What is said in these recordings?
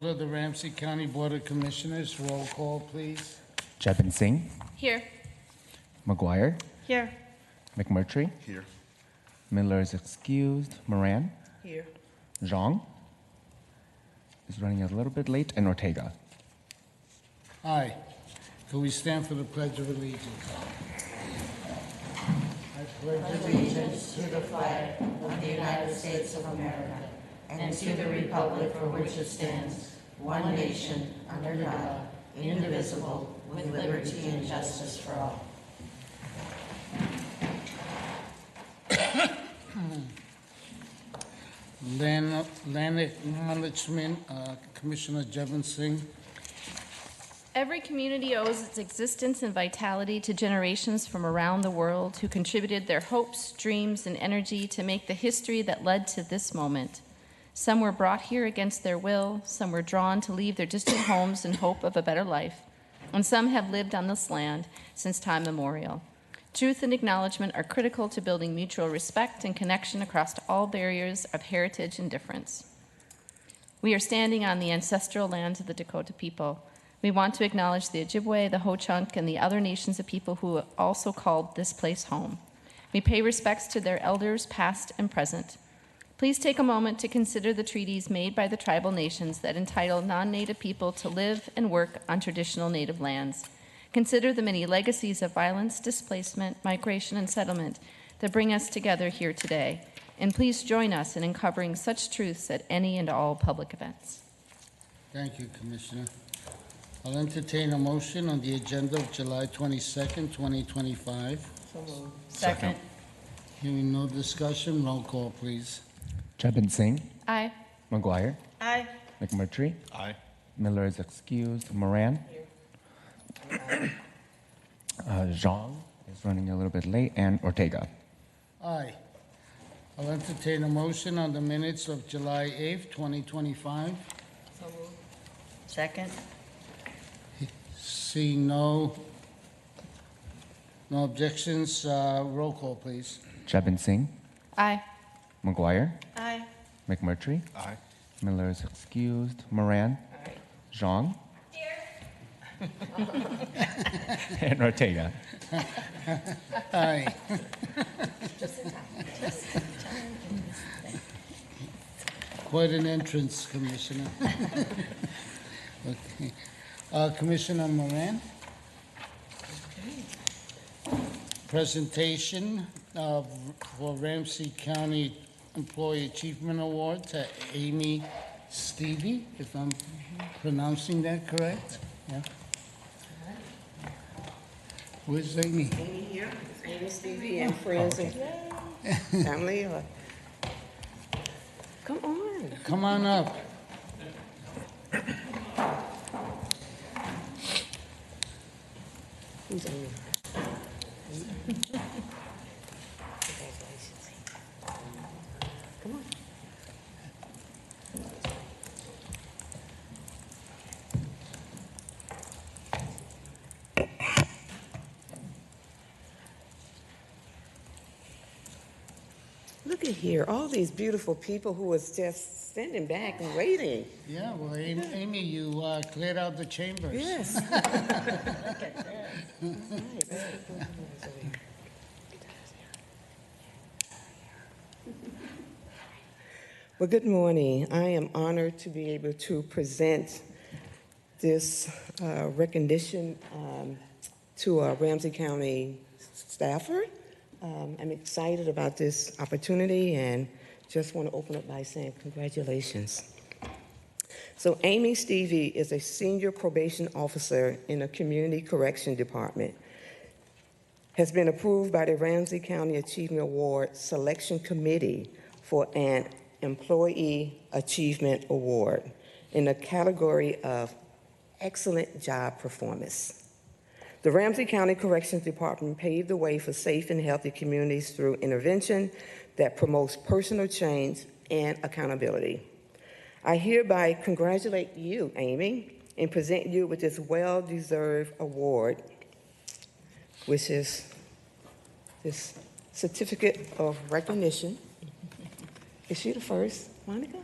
Of the Ramsey County Board of Commissioners, roll call, please. Jebin Singh, Here. McGuire, Here. McMurtry, Here. Miller is excused, Moran, Here. Zhang is running a little bit late, and Ortega. Aye. Can we stand for the Pledge of Allegiance? I pledge allegiance To the flag of the United States of America and to the republic for which it stands, one nation, under God, indivisible, with liberty and justice for all. Land Acknowledgement, Commissioner Jebin Singh. Every community owes its existence and vitality to generations from around the world who contributed their hopes, dreams, and energy to make the history that led to this moment. Some were brought here against their will, some were drawn to leave their distant homes in hope of a better life, and some have lived on this land since time immemorial. Truth and acknowledgement are critical to building mutual respect and connection across all barriers of heritage and difference. We are standing on the ancestral lands of the Dakota people. We want to acknowledge the Ojibwe, the Ho-Chunk, and the other nations of people who also called this place home. We pay respects to their elders, past and present. Please take a moment to consider the treaties made by the tribal nations that entitle non-Native people to live and work on traditional Native lands. Consider the many legacies of violence, displacement, migration, and settlement that bring us together here today. And please join us in uncovering such truths at any and all public events. Thank you, Commissioner. I'll entertain a motion on the agenda of July 22nd, 2025. So moved. Second. Hearing no discussion, roll call, please. Jebin Singh, Aye. McGuire, Aye. McMurtry, Aye. Miller is excused, Moran, Zhang is running a little bit late, and Ortega. Aye. I'll entertain a motion on the minutes of July 8th, 2025. So moved. Second. Seeing no objections, roll call, please. Jebin Singh, Aye. McGuire, Aye. McMurtry, Aye. Miller is excused, Moran, Zhang, and Ortega. Aye. Quite an entrance, Commissioner. Okay. Commissioner Moran? Presentation for Ramsey County Employee Achievement Award to Amy Stevie, if I'm pronouncing that correct? Yeah. Where's Amy? Amy here, Amy Stevie and friends and family. Come on. Come on up. Who's Amy? Congratulations. Come on. Look at here, all these beautiful people who was just standing back and waiting. Yeah, well, Amy, you cleared out the chambers. Yes. Well, good morning. I am honored to be able to present this recognition to a Ramsey County staffer. I'm excited about this opportunity and just want to open up by saying congratulations. So Amy Stevie is a senior probation officer in the Community Correction Department. Has been approved by the Ramsey County Achievement Award Selection Committee for an Employee Achievement Award in the category of Excellent Job Performance. The Ramsey County Corrections Department paved the way for safe and healthy communities through intervention that promotes personal change and accountability. I hereby congratulate you, Amy, and present you with this well-deserved award, which is this certificate of recognition. Is she the first, Monica?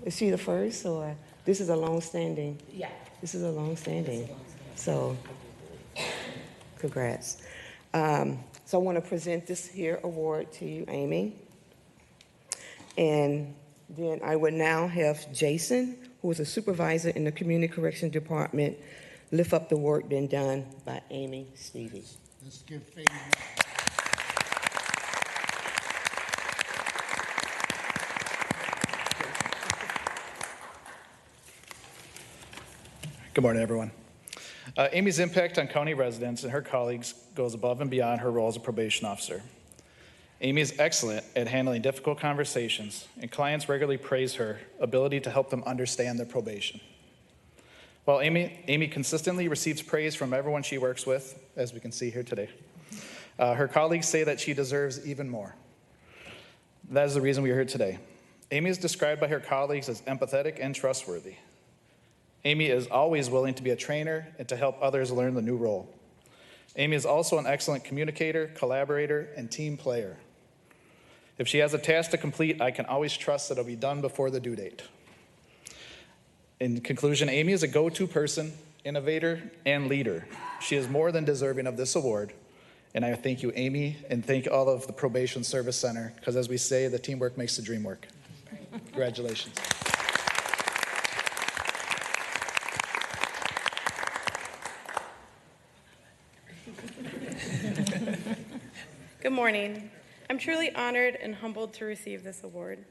Is she the first, or This is a long-standing, Yeah. this is a long-standing, so congrats. So I want to present this here award to you, Amy. And then I would now have Jason, who is a supervisor in the Community Correction Department, lift up the work being done by Amy Stevie. Let's give Faye. Good morning, everyone. Amy's impact on county residents and her colleagues goes above and beyond her role as a probation officer. Amy is excellent at handling difficult conversations, and clients regularly praise her ability to help them understand their probation. While Amy consistently receives praise from everyone she works with, as we can see here today, her colleagues say that she deserves even more. That is the reason we are here today. Amy is described by her colleagues as empathetic and trustworthy. Amy is always willing to be a trainer and to help others learn the new role. Amy is also an excellent communicator, collaborator, and team player. If she has a task to complete, I can always trust that it'll be done before the due date. In conclusion, Amy is a go-to person, innovator, and leader. She is more than deserving of this award. And I thank you, Amy, and thank all of the Probation Service Center, because as we say, the teamwork makes the dream work. Congratulations. Good morning. I'm truly honored and humbled to receive this award.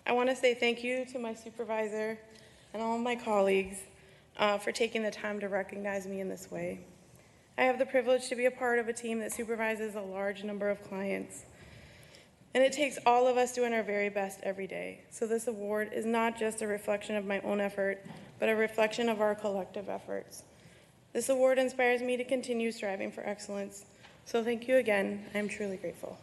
I want to say thank you to my supervisor and all of my colleagues for taking the time to recognize me in this way. I have the privilege to be a part of a team that supervises a large number of clients. And it takes all of us doing our very best every day. So this award is not just a reflection of my own effort, but a reflection of our collective efforts. This award inspires me to continue striving for excellence. So thank you again. I'm truly grateful.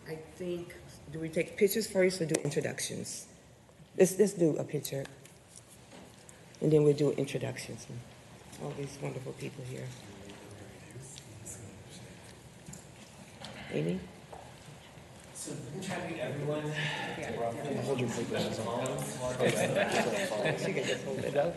I think, do we take pictures first or do introductions? Let's do a picture. And then we'll do introductions. All these wonderful people here. Amy? So having everyone Hold your plate down. She can just hold it up.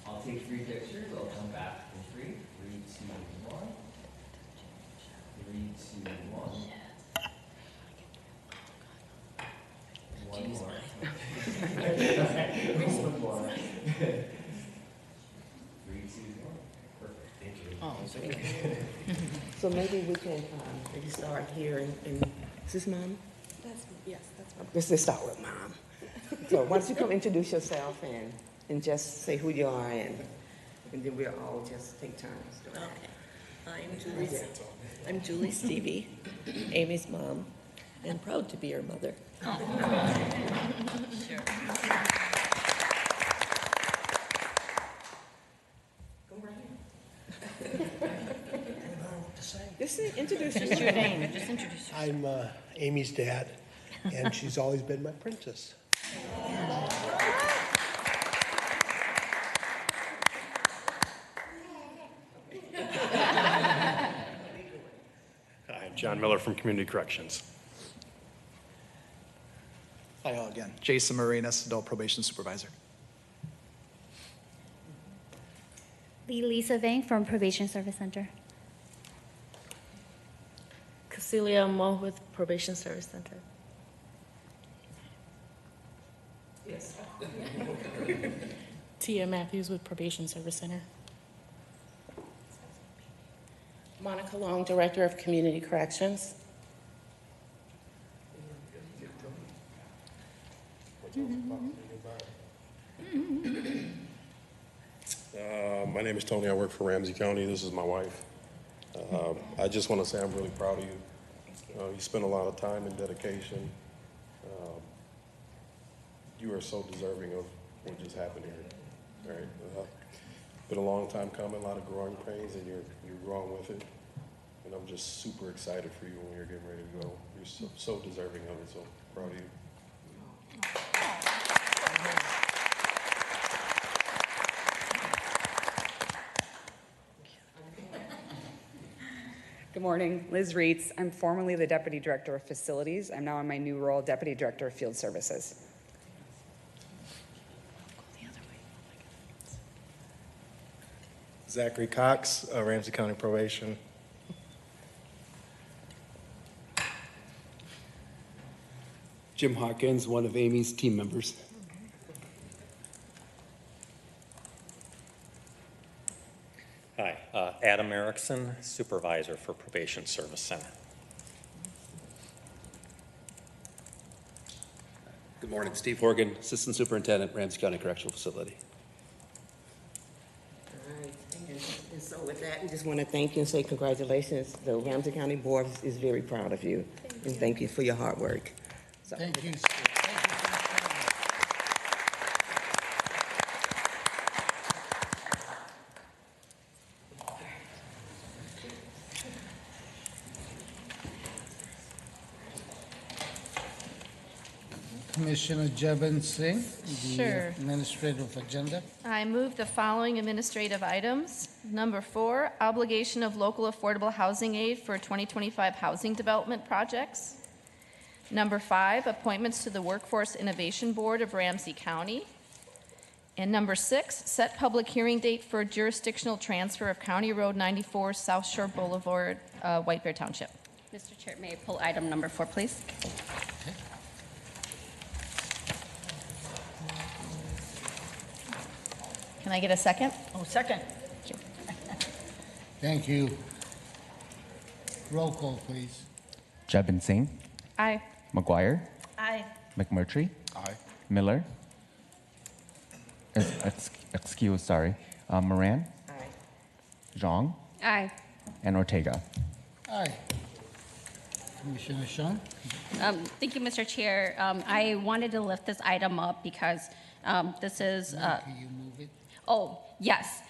I'll take 3 pictures. I'll come back for 3. 3, 2, 1. 3, 2, 1. One more. One more. 3, 2, 1. Perfect. Thank you. Oh, okay. So maybe we can maybe start here and is this Mom? Yes, that's fine. Let's start with Mom. So why don't you come introduce yourself and just say who you are and then we'll all just take turns. Okay. I'm Julie Stevie, Amy's mom, and proud to be her mother. Sure. Just introduce Just yourself. your name, just introduce yourself. I'm Amy's dad, and she's always been my princess. Hi, John Miller from Community Corrections. Hi all again. Jason Marinas, Adult Probation Supervisor. Lisa Vang from Probation Service Center. Cecilia Mo with Probation Service Center. Yes. Tia Matthews with Probation Service Center. Monica Long, Director of Community Corrections. My name is Tony. I work for Ramsey County. This is my wife. I just want to say I'm really proud of you. You spent a lot of time and dedication. You are so deserving of what just happened here. All right. Been a long time coming, a lot of growing pains, and you're growing with it. And I'm just super excited for you when you're getting ready to go. You're so deserving of it. So proud of you. Good morning, Liz Reitz. I'm formerly the Deputy Director of Facilities. I'm now in my new role, Deputy Director of Field Services. Zachary Cox, Ramsey County Probation. Jim Hawkins, one of Amy's team members. Hi, Adam Erickson, Supervisor for Probation Service Center. Good morning, Steve Horgan, Assistant Superintendent, Ramsey County Correctional Facility. All right. And so with that, we just want to thank you and say congratulations. The Ramsey County Board is very proud of you. And thank you for your hard work. So, Thank you. Commissioner Jeben Singh, the Sure. administrative agenda. I move the following administrative items. Number 4, obligation of local affordable housing aid for 2025 housing development projects. Number 5, appointments to the Workforce Innovation Board of Ramsey County. And number 6, set public hearing date for jurisdictional transfer of County Road 94 South Shore Boulevard, White Bear Township. Mr. Chair, may I pull item number 4, please? Can I get a second? Oh, second. Thank you. Roll call, please. Jeben Singh, Aye. McGuire, Aye. McMurtry, Aye. Miller, Moran, Aye. Zhang, Aye. and Ortega. Aye. Commissioner Sean? Thank you, Mr. Chair. I wanted to lift this item up because this is... Can you move it? Oh, yes.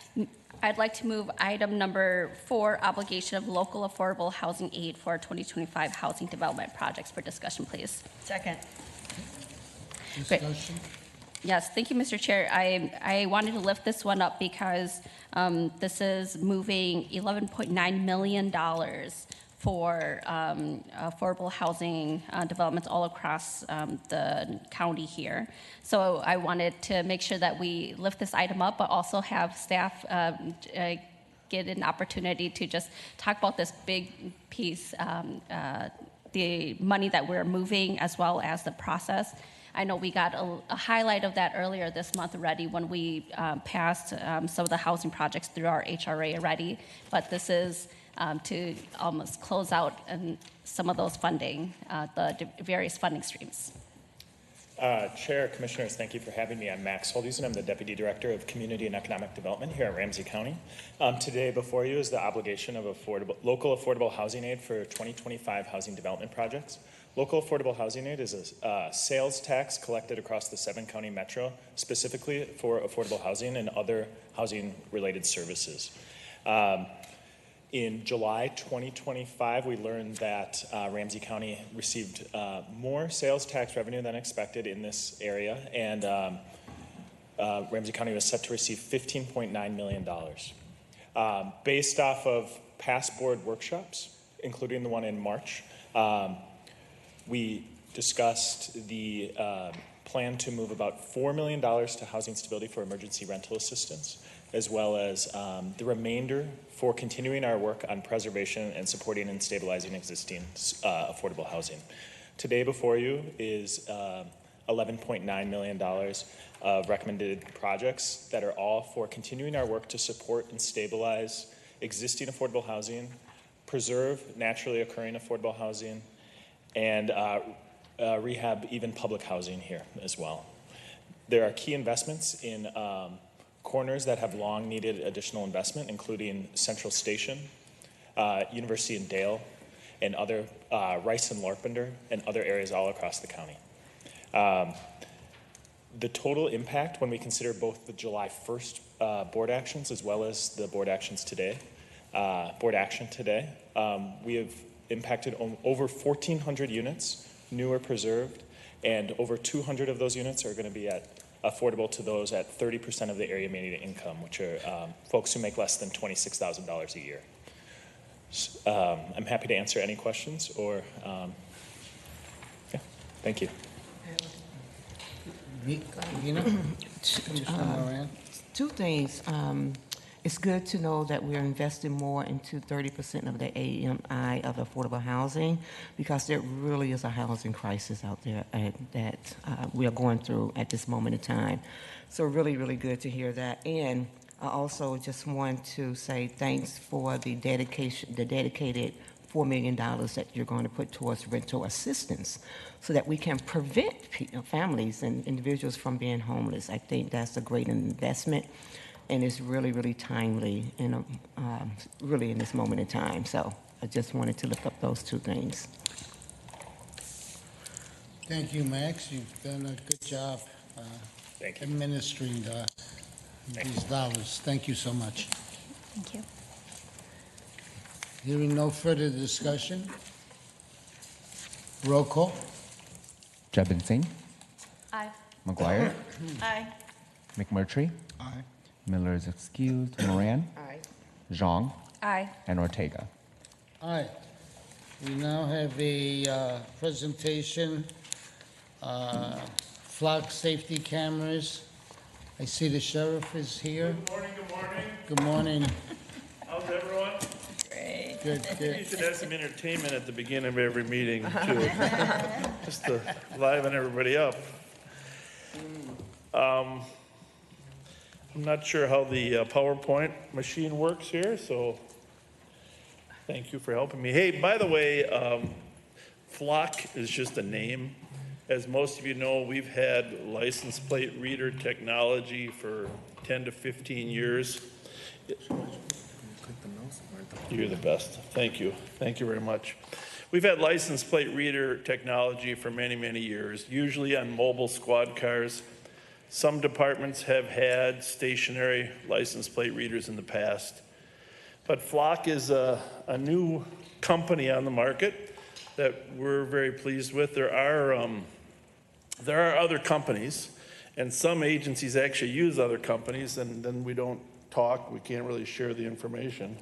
I'd like to move item number 4, obligation of local affordable housing aid for 2025 housing development projects for discussion, please. Second. Great. Discussion? Yes, thank you, Mr. Chair. I wanted to lift this one up because this is moving $11.9 million for affordable housing developments all across the county here. So I wanted to make sure that we lift this item up, but also have staff get an opportunity to just talk about this big piece, the money that we're moving, as well as the process. I know we got a highlight of that earlier this month already when we passed some of the housing projects through our HRA already, but this is to almost close out some of those funding, the various funding streams. Chair, Commissioners, thank you for having me. I'm Max Holdusen. I'm the Deputy Director of Community and Economic Development here at Ramsey County. Today before you is the obligation of local affordable housing aid for 2025 housing development projects. Local affordable housing aid is a sales tax collected across the 7-county metro, specifically for affordable housing and other housing-related services. In July 2025, we learned that Ramsey County received more sales tax revenue than expected in this area, and Ramsey County was set to receive $15.9 million. Based off of past board workshops, including the one in March, we discussed the plan to move about $4 million to housing stability for emergency rental assistance, as well as the remainder for continuing our work on preservation and supporting and stabilizing existing affordable housing. Today before you is $11.9 million of recommended projects that are all for continuing our work to support and stabilize existing affordable housing, preserve naturally occurring affordable housing, and rehab even public housing here as well. There are key investments in corners that have long needed additional investment, including Central Station, University and Dale, and other Rice and Larpenteur, and other areas all across the county. The total impact, when we consider both the July 1st board actions as well as the board actions today, board action today, we have impacted over 1,400 units, new or preserved, and over 200 of those units are going to be affordable to those at 30% of the area median income, which are folks who make less than $26,000 a year. I'm happy to answer any questions or, yeah, thank you. Commissioner Moran? Two things. It's good to know that we're investing more into 30% of the AMI of affordable housing, because there really is a housing crisis out there that we are going through at this moment in time. So really, really good to hear that. And I also just want to say thanks for the dedicated $4 million that you're going to put towards rental assistance so that we can prevent families and individuals from being homeless. I think that's a great investment, and it's really, really timely and really in this moment in time. So I just wanted to lift up those two things. Thank you, Max. You've done a good job administering these dollars. Thank you so much. Thank you. Hearing no further discussion. Roll call. Jabin Singh, Aye. McGuire, Aye. McMurtry, Aye. Miller is excused, Moran, Aye. Zhang, Aye. and Ortega. Aye. We now have a presentation, flock safety cameras. I see the sheriff is here. Good morning, good morning. Good morning. How's everyone? Great. Good, You good. should have some entertainment at the beginning of every meeting, too. Just to liven everybody up. I'm not sure how the PowerPoint machine works here, so thank you for helping me. Hey, by the way, Flock is just a name. As most of you know, we've had license plate reader technology for 10 to 15 years. You're the best. Thank you. Thank you very much. We've had license plate reader technology for many, many years, usually on mobile squad cars. Some departments have had stationary license plate readers in the past. But Flock is a new company on the market that we're very pleased with. There are other companies, and some agencies actually use other companies, and then we don't talk. We can't really share the information.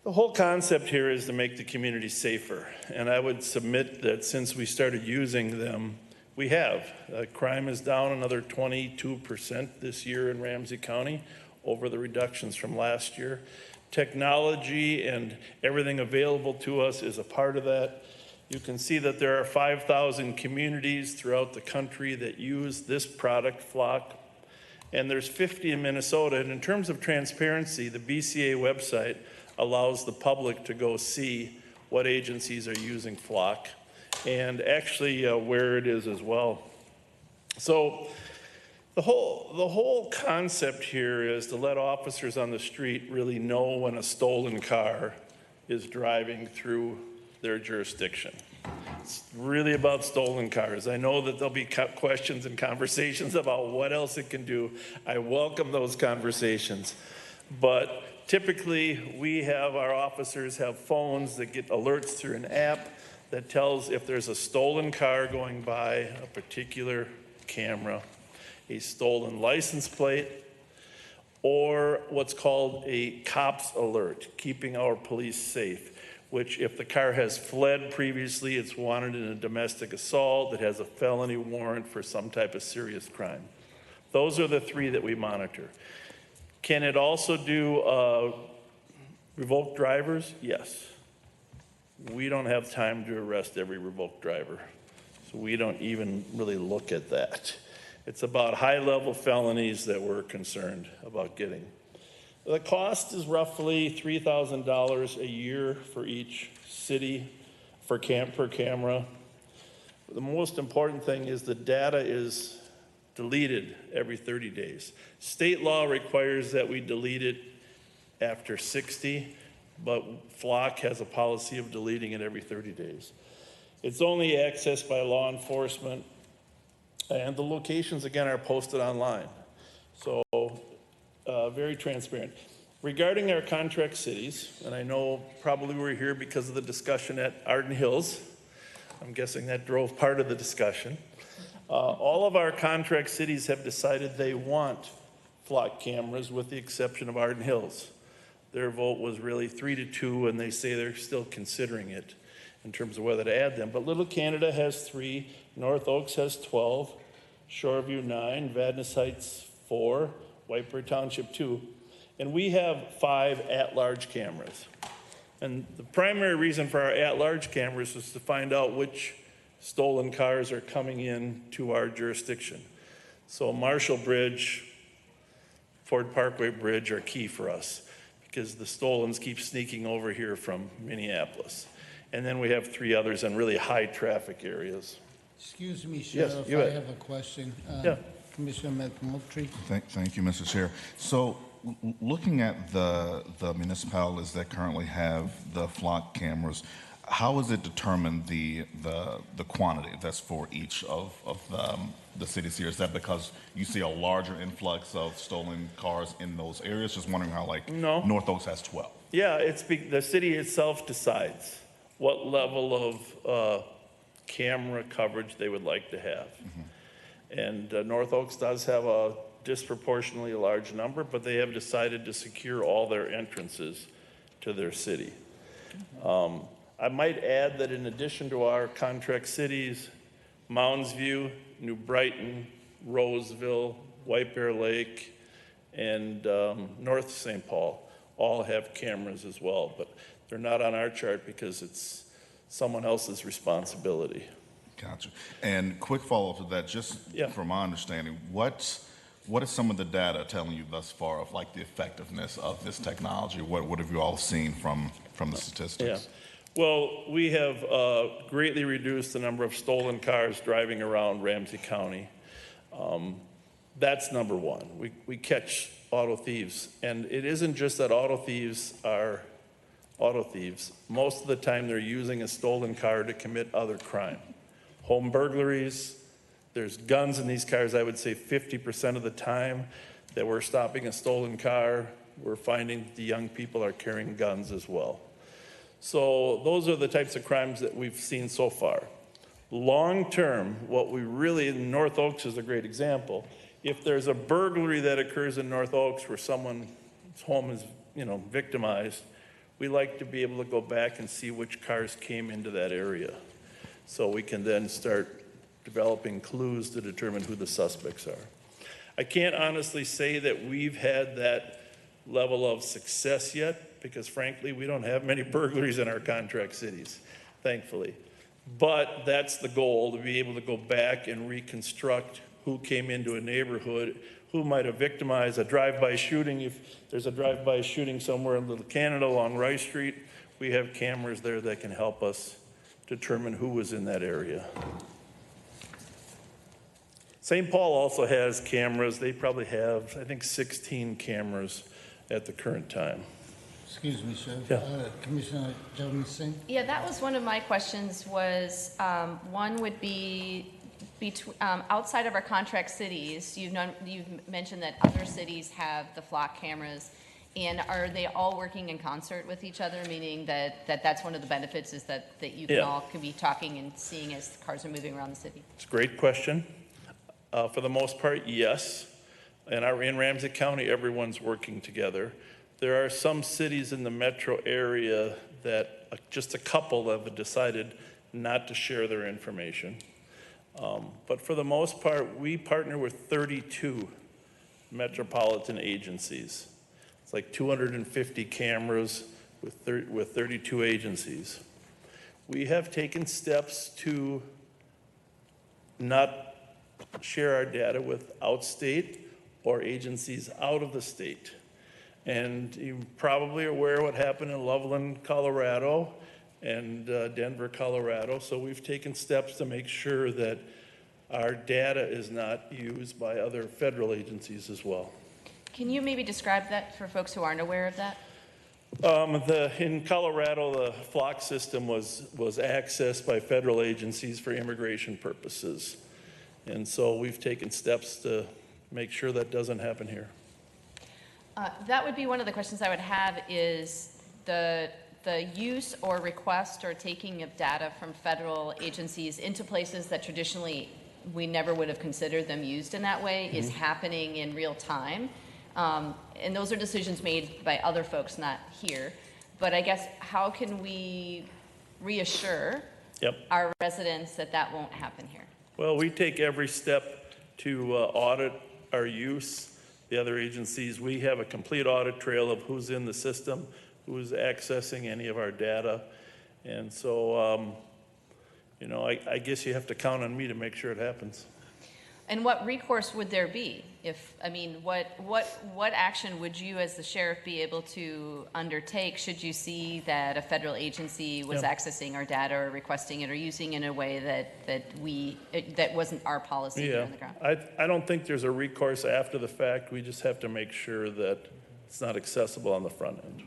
The whole concept here is to make the community safer, and I would submit that since we started using them, we have. Crime is down another 22% this year in Ramsey County over the reductions from last year. Technology and everything available to us is a part of that. You can see that there are 5,000 communities throughout the country that use this product, Flock, and there's 50 in Minnesota. And in terms of transparency, the BCA website allows the public to go see what agencies are using Flock and actually where it is as well. So the whole concept here is to let officers on the street really know when a stolen car is driving through their jurisdiction. It's really about stolen cars. I know that there'll be questions and conversations about what else it can do. I welcome those conversations. But typically, our officers have phones that get alerts through an app that tells if there's a stolen car going by a particular camera, a stolen license plate, or what's called a COPS alert, keeping our police safe, which if the car has fled previously, it's wanted in a domestic assault, it has a felony warrant for some type of serious crime. Those are the three that we monitor. Can it also do revoked drivers? Yes. We don't have time to arrest every revoked driver, so we don't even really look at that. It's about high-level felonies that we're concerned about getting. The cost is roughly $3,000 a year for each city per camera. The most important thing is the data is deleted every 30 days. State law requires that we delete it after 60, but Flock has a policy of deleting it every 30 days. It's only accessed by law enforcement, and the locations, again, are posted online. So very transparent. Regarding our contract cities, and I know probably we're here because of the discussion at Arden Hills. I'm guessing that drove part of the discussion. All of our contract cities have decided they want Flock cameras with the exception of Arden Hills. Their vote was really 3-2, and they say they're still considering it in terms of whether to add them. But Little Canada has 3, North Oaks has 12, Shoreview 9, Vadnais Heights 4, White Bear Township 2, and we have 5 at-large cameras. And the primary reason for our at-large cameras is to find out which stolen cars are coming in to our jurisdiction. So Marshall Bridge, Ford Parkway Bridge are key for us because the stolens keep sneaking over here from Minneapolis. And then we have 3 others in really high traffic areas. Excuse me, Yes, Sheriff, you I bet. have a question. Yeah. Commissioner McMurtry. Thank you, Mr. Chair. So, looking at the municipalities that currently have the flock cameras, how is it determined the quantity that's for each of the cities here? Is that because you see a larger influx of stolen cars in those areas? Just wondering how, like, No. North Oaks has 12. Yeah, the city itself decides what level of camera coverage they would like to have. And North Oaks does have a disproportionately large number, but they have decided to secure all their entrances to their city. I might add that in addition to our contract cities, Mounds View, New Brighton, Roseville, White Bear Lake, and North St. Paul all have cameras as well, but they're not on our chart because it's someone else's responsibility. Gotcha. And quick follow-up to that, just from my understanding, what is some of the data telling you thus far of like the effectiveness of this technology? What have you all seen from the statistics? Yeah. Well, we have greatly reduced the number of stolen cars driving around Ramsey County. That's number one. We catch auto thieves, and it isn't just that auto thieves are auto thieves. Most of the time they're using a stolen car to commit other crime. Home burglaries, there's guns in these cars. I would say 50% of the time that we're stopping a stolen car, we're finding the young people are carrying guns as well. So those are the types of crimes that we've seen so far. Long term, what we really, in North Oaks is a great example. If there's a burglary that occurs in North Oaks where someone's home is, victimized, we like to be able to go back and see which cars came into that area. So we can then start developing clues to determine who the suspects are. I can't honestly say that we've had that level of success yet, because frankly, we don't have many burglaries in our contract cities, thankfully. But that's the goal, to be able to go back and reconstruct who came into a neighborhood, who might have victimized a drive-by shooting. If there's a drive-by shooting somewhere in Little Canada along Rice Street, we have cameras there that can help us determine who was in that area. St. Paul also has cameras. They probably have, I think, 16 cameras at the current time. Excuse me, Sheriff. Yeah. Commissioner Javed Singh. Yeah, that was one of my questions was, one would be outside of our contract cities, you've mentioned that other cities have the flock cameras, and are they all working in concert with each other, meaning that's one of the benefits is that you can all be talking and seeing as cars are moving around the city? It's a great question. For the most part, yes. And in Ramsey County, everyone's working together. There are some cities in the metro area that just a couple have decided not to share their information. But for the most part, we partner with 32 metropolitan agencies. It's like 250 cameras with 32 agencies. We have taken steps to not share our data with outstate or agencies out of the state. And you're probably aware what happened in Loveland, Colorado, and Denver, Colorado. So we've taken steps to make sure that our data is not used by other federal agencies as well. Can you maybe describe that for folks who aren't aware of that? In Colorado, the flock system was accessed by federal agencies for immigration purposes. And so we've taken steps to make sure that doesn't happen here. That would be one of the questions I would have is the use or request or taking of data from federal agencies into places that traditionally we never would have considered them used in that way is happening in real time. And those are decisions made by other folks, not here. But I guess, how can we reassure our residents that that won't happen here? Well, we take every step to audit our use. The other agencies, we have a complete audit trail of who's in the system, who's accessing any of our data. And so, you know, I guess you have to count on me to make sure it happens. And what recourse would there be? If, I mean, what action would you as the sheriff be able to undertake should you see that a federal agency was accessing our data or requesting it or using it in a way that wasn't our policy here on the ground? I don't think there's a recourse after the fact. We just have to make sure that it's not accessible on the front end.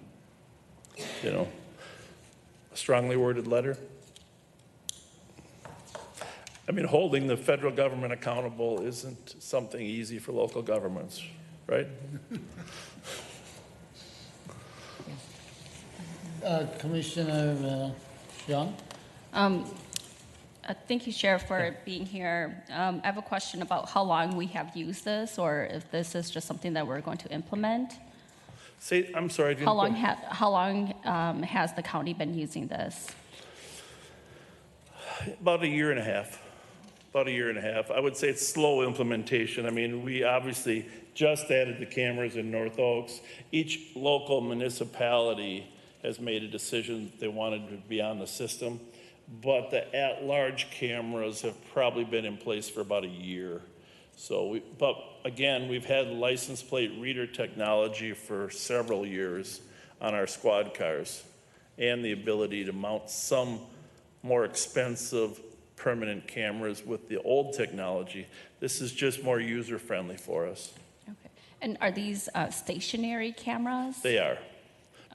You know, a strongly worded letter. I mean, holding the federal government accountable isn't something easy for local governments, right? Commissioner Sean? Thank you, Sheriff, for being here. I have a question about how long we have used this, or if this is just something that we're going to implement. I'm sorry. How long has the county been using this? About a year and a half. About a year and a half. I would say it's slow implementation. I mean, we obviously just added the cameras in North Oaks. Each local municipality has made a decision they wanted to be on the system, but the at-large cameras have probably been in place for about a year. So, but again, we've had license plate reader technology for several years on our squad cars, and the ability to mount some more expensive permanent cameras with the old technology. This is just more user-friendly for us. Okay. And are these stationary cameras? They are.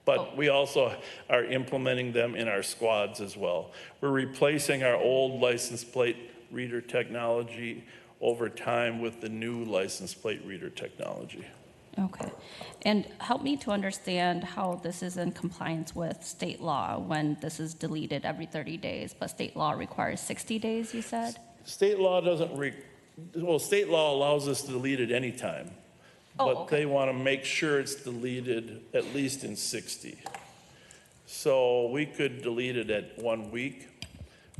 But we also are implementing them in our squads as well. We're replacing our old license plate reader technology over time with the new license plate reader technology. Okay. And help me to understand how this is in compliance with state law when this is deleted every 30 days, but state law requires 60 days, you said? State law doesn't, well, state law allows us to delete it anytime. But they want to make sure it's deleted at least in 60. So we could delete it at 1 week.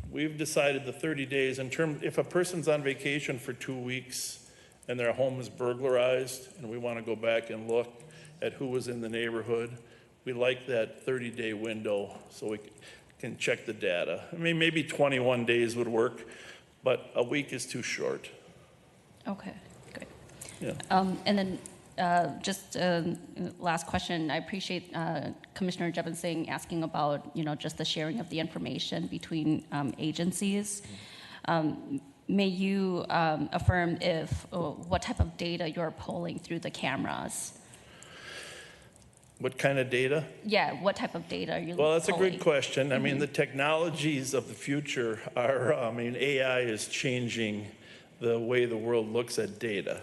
We've decided the 30 days in terms, if a person's on vacation for 2 weeks, and their home is burglarized, and we want to go back and look at who was in the neighborhood, we like that 30-day window so we can check the data. I mean, maybe 21 days would work, but a week is too short. Okay, great. Yeah. And then just last question. I appreciate Commissioner Jevon Singh asking about, you know, just the sharing of the information between agencies. May you affirm what type of data you're pulling through the cameras? What kind of data? Yeah, what type of data are you Well, that's pulling? a good question. I mean, the technologies of the future are, I mean, AI is changing the way the world looks at data.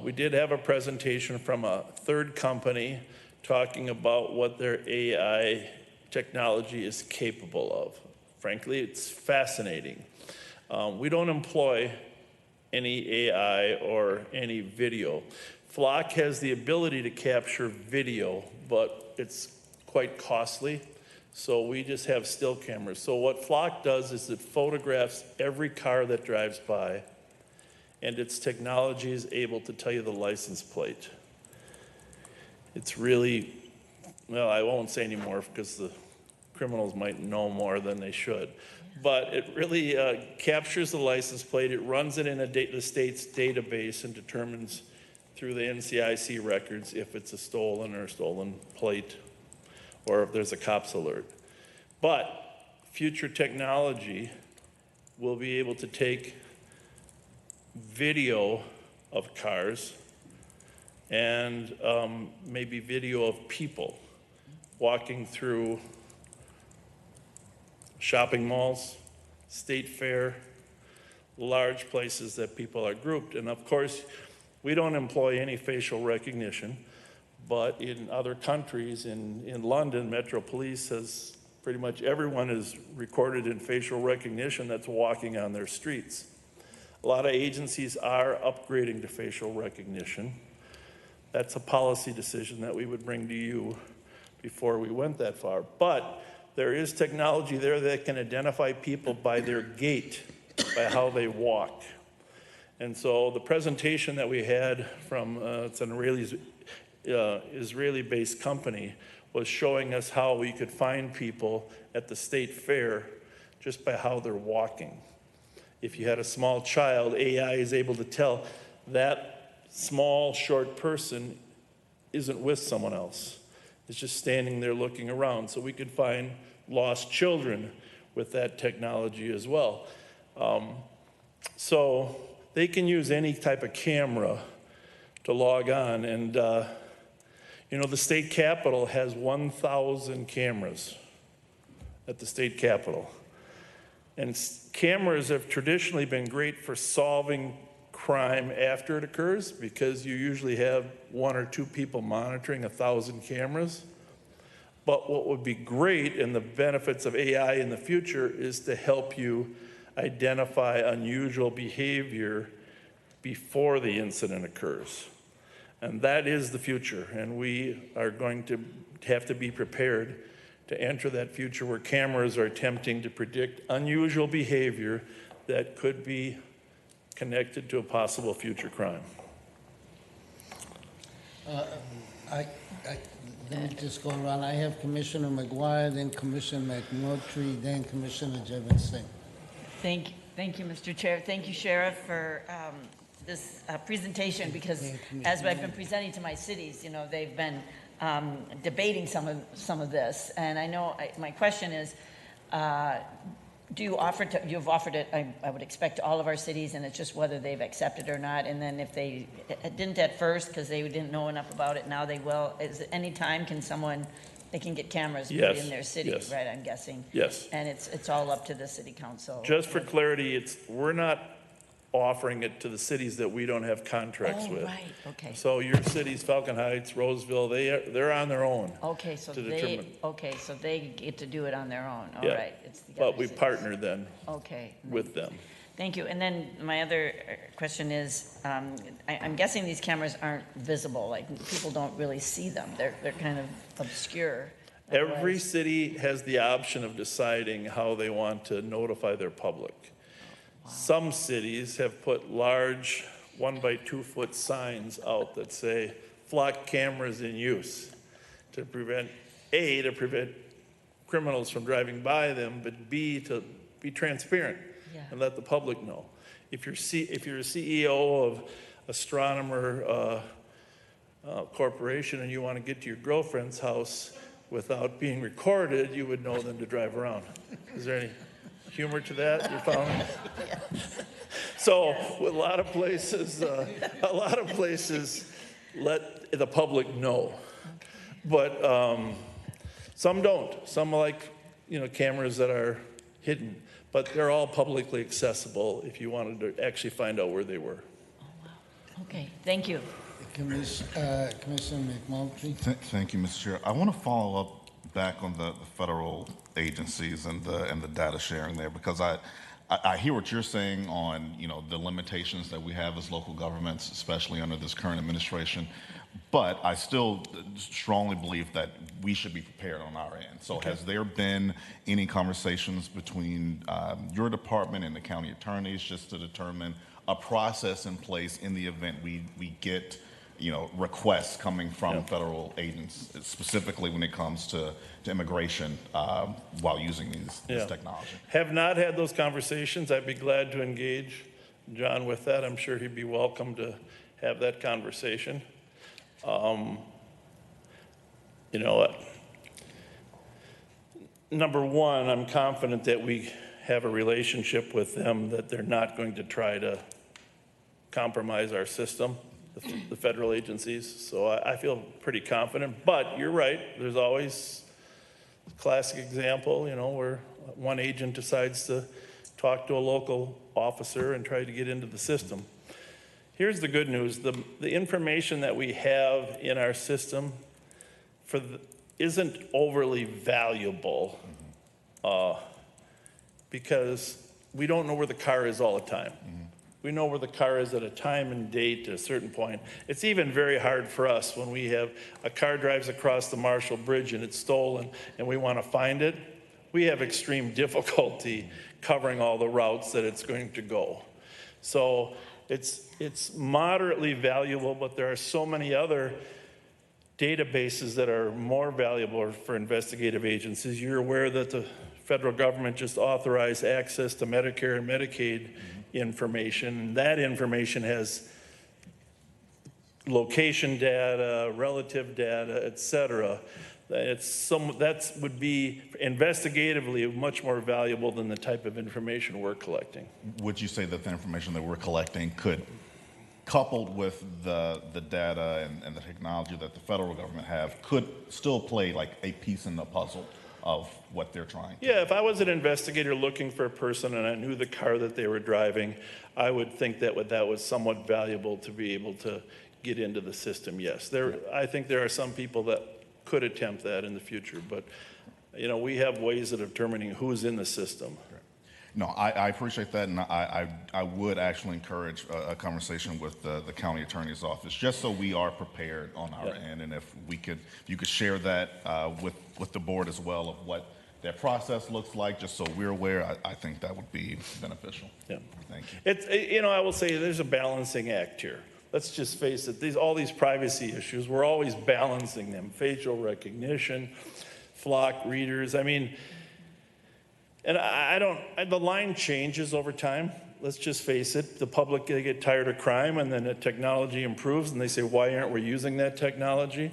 We did have a presentation from a third company talking about what their AI technology is capable of. Frankly, it's fascinating. We don't employ any AI or any video. Flock has the ability to capture video, but it's quite costly. So we just have still cameras. So what Flock does is it photographs every car that drives by, and its technology is able to tell you the license plate. It's really, well, I won't say any more because the criminals might know more than they should. But it really captures the license plate. It runs it in the state's database and determines through the NCIC records if it's a stolen plate or if there's a cops alert. But future technology will be able to take video of cars and maybe video of people walking through shopping malls, state fair, large places that people are grouped. And of course, we don't employ any facial recognition, but in other countries, in London, Metro Police says pretty much everyone is recorded in facial recognition that's walking on their streets. A lot of agencies are upgrading to facial recognition, That's a policy decision that we would bring to you before we went that far. But there is technology there that can identify people by their gait, by how they walk. And so the presentation that we had from it's an Israeli-based company was showing us how we could find people at the state fair just by how they're walking. If you had a small child, AI is able to tell that small, short person isn't with someone else. It's just standing there looking around. So we could find lost children with that technology as well. So they can use any type of camera to log on. And, you know, the state capitol has 1,000 cameras at the state capitol. And cameras have traditionally been great for solving crime after it occurs because you usually have 1 or 2 people monitoring 1,000 cameras. But what would be great, and the benefits of AI in the future, is to help you identify unusual behavior before the incident occurs. And that is the future, and we are going to have to be prepared to enter that future where cameras are attempting to predict unusual behavior that could be connected to a possible future crime. Let me just go around. I have Commissioner McGuire, then Commissioner McMurtry, then Commissioner Jevons-Singh. Thank you, Mr. Chair. Thank you, Sheriff, for this presentation, because as I've been presenting to my cities, you know, they've been debating some of this. And I know, my question is, do you offer to, you've offered it, I would expect, to all of our cities, and it's just whether they've accepted or not. And then if they didn't at first because they didn't know enough about it, now they will. Is it any time can someone, they can get cameras put in their city, right, I'm guessing? Yes. And it's all up to the city council. Just for clarity, we're not offering it to the cities that we don't have contracts with. Right, okay. So your cities, Falcon Heights, Roseville, they're on their own. Okay, so they get to do it on their own. All Yeah. right. It's the But other we cities. partner then with them. Thank you. And then my other question is, I'm guessing these cameras aren't visible. Like, people don't really see them. They're kind of obscure. Every city has the option of deciding how they want to notify their public. Some cities have put large 1 by 2 foot signs out that say flock cameras in use to prevent criminals from driving by them, but B, to be transparent and let the public know. If you're a CEO of Astronomer Corporation and you want to get to your girlfriend's house without being recorded, you would know then to drive around. Is there any humor to that you're following? So a lot of places let the public know, but some don't. Some like, you know, cameras that are hidden, but they're all publicly accessible if you wanted to actually find out where they were. Oh, wow. Okay, thank you. Commissioner McMurtry. Thank you, Mr. Chair. I want to follow up back on the federal agencies and the data sharing there, because I hear what you're saying on, you know, the limitations that we have as local governments, especially under this current administration. But I still strongly believe that we should be prepared on our end. So has there been any conversations between your department and the county attorneys just to determine a process in place in the event we get, you know, requests coming from federal agents, specifically when it comes to immigration while using this technology? Have not had those conversations. I'd be glad to engage John with that. I'm sure he'd be welcome to have that conversation. You know, number one, I'm confident that we have a relationship with them, that they're not going to try to compromise our system, the federal agencies. So I feel pretty confident, but you're right. There's always a classic example, you know, where one agent decides to talk to a local officer and try to get into the system. Here's the good news. The information that we have in our system isn't overly valuable because we don't know where the car is all the time. We know where the car is at a time and date at a certain point. It's even very hard for us when we have a car drives across the Marshall Bridge and it's stolen and we want to find it. We have extreme difficulty covering all the routes that it's going to go. So it's moderately valuable, but there are so many other databases that are more valuable for investigative agencies. You're aware that the federal government just authorized access to Medicare and Medicaid information. That information has location data, relative data, et cetera. That would be investigatively much more valuable than the type of information we're collecting. Would you say that the information that we're collecting could, coupled with the data and the technology that the federal government have, could still play like a piece in the puzzle of what they're trying to do? Yeah, if I was an investigator looking for a person and I knew the car that they were driving, I would think that was somewhat valuable to be able to get into the system, yes. I think there are some people that could attempt that in the future, but we have ways of determining who's in the system. No, I appreciate that, and I would actually encourage a conversation with the county attorney's office, just so we are prepared on our end, and if you could share that with the board as well of what that process looks like, just so we're aware, I think that would be beneficial. Yeah. Thank you. It's I will say there's a balancing act here. Let's just face it, all these privacy issues, we're always balancing them. Facial recognition, flock readers, and the line changes over time. Let's just face it, the public, they get tired of crime and then the technology improves and they say, why aren't we using that technology?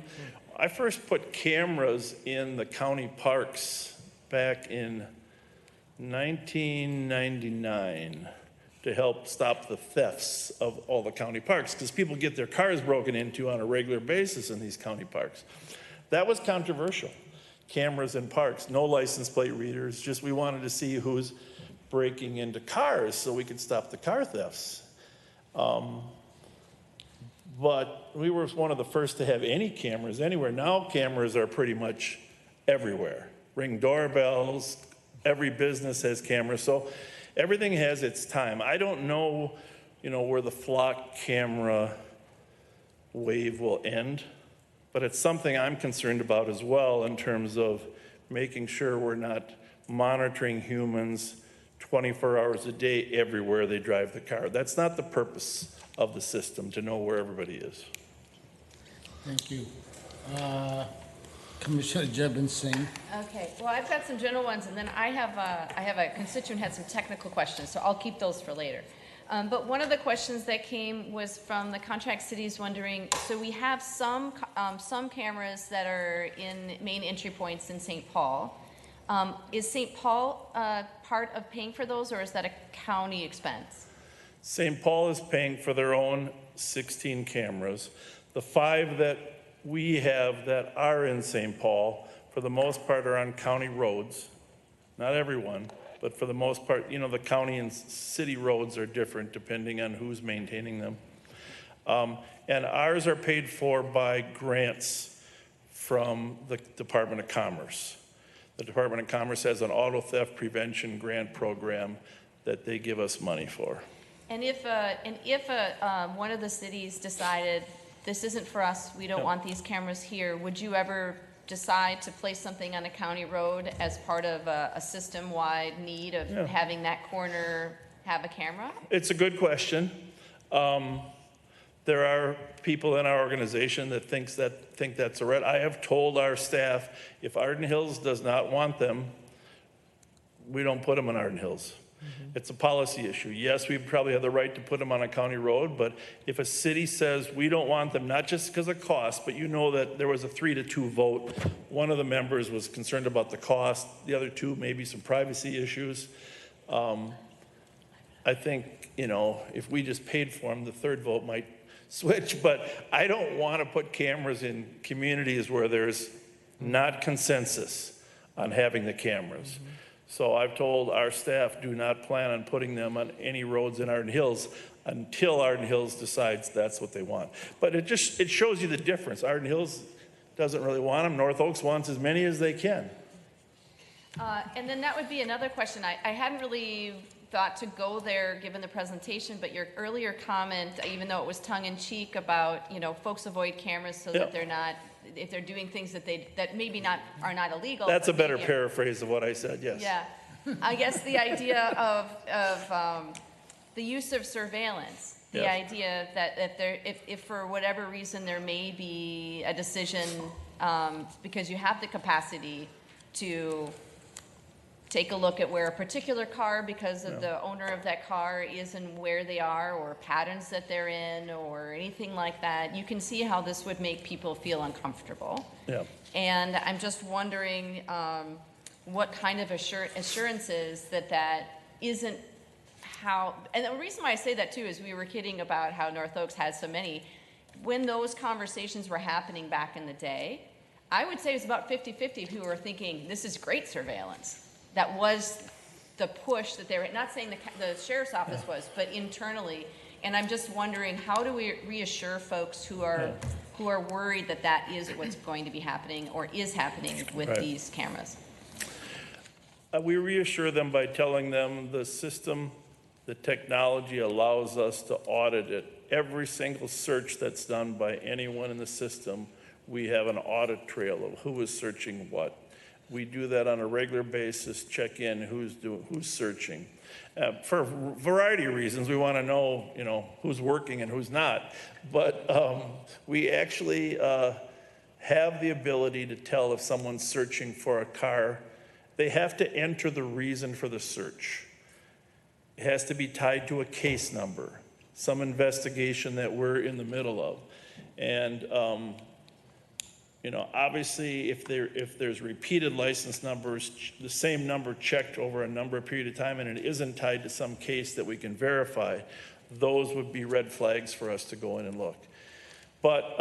I first put cameras in the county parks back in 1999 to help stop the thefts of all the county parks, because people get their cars broken into on a regular basis in these county parks. That was controversial. Cameras in parks, no license plate readers, just we wanted to see who's breaking into cars so we could stop the car thefts. But we were one of the first to have any cameras anywhere. Now cameras are pretty much everywhere. Ring doorbells, every business has cameras. So everything has its time. I don't know, where the flock camera wave will end, but it's something I'm concerned about as well in terms of making sure we're not monitoring humans 24 hours a day everywhere they drive the car. That's not the purpose of the system, to know where everybody is. Thank you. Commissioner Jebin Singh. Okay, well, I've got some general ones, and then I have a constituent who had some technical questions, so I'll keep those for later. But one of the questions that came was from the contract cities wondering, so we have some cameras that are in main entry points in St. Paul. Is St. Paul part of paying for those, or is that a county expense? St. Paul is paying for their own 16 cameras. The 5 that we have that are in St. Paul, for the most part, are on county roads. Not everyone, but for the most part, the county and city roads are different depending on who's maintaining them. And ours are paid for by grants from the Department of Commerce. The Department of Commerce has an auto theft prevention grant program that they give us money for. And if one of the cities decided, this isn't for us, we don't want these cameras here, would you ever decide to place something on a county road as part of a system-wide need of having that corner have a camera? It's a good question. There are people in our organization that think that's a right. I have told our staff, if Arden Hills does not want them, we don't put them in Arden Hills. Mm-hmm. It's a policy issue. Yes, we probably have the right to put them on a county road, but if a city says we don't want them, not just because of cost, but that there was a 3-2 vote. One of the members was concerned about the cost. The other 2, maybe some privacy issues. I think, if we just paid for them, the 3rd vote might switch, but I don't want to put cameras in communities where there's not consensus on having the cameras. Mm-hmm. So I've told our staff, do not plan on putting them on any roads in Arden Hills until Arden Hills decides that's what they want. But it shows you the difference. Arden Hills doesn't really want them. North Oaks wants as many as they can. And then that would be another question. I hadn't really thought to go there given the presentation, but your earlier comment, even though it was tongue-in-cheek about, folks avoid cameras so that they're not, if they're doing things that maybe are not illegal. That's a but better maybe paraphrase of what I said, yes. Yeah. I guess the idea of the use of surveillance, the Yes. idea that if for whatever reason there may be a decision, because you have the capacity to take a look at where a particular car, because of the owner of that car, is and where they are, or patterns that they're in, or anything like that, you can see how this would make people feel uncomfortable. Yeah. And I'm just wondering what kind of assurances that isn't how, and the reason why I say that too is we were kidding about how North Oaks has so many. When those conversations were happening back in the day, I would say it was about 50-50 who were thinking, this is great surveillance. That was the push that they were, not saying the sheriff's office was, but internally. And I'm just wondering, how do we reassure folks who are worried that is what's going to be happening or is happening with these cameras? We reassure them by telling them the system, the technology allows us to audit it. Every single search that's done by anyone in the system, we have an audit trail of who is searching what. We do that on a regular basis, check in who's searching. For a variety of reasons, we want to know, who's working and who's not. But we actually have the ability to tell if someone's searching for a car. They have to enter the reason for the search. It has to be tied to a case number, some investigation that we're in the middle of. And obviously, if there's repeated license numbers, the same number checked over a number of period of time, and it isn't tied to some case that we can verify, those would be red flags for us to go in and look. But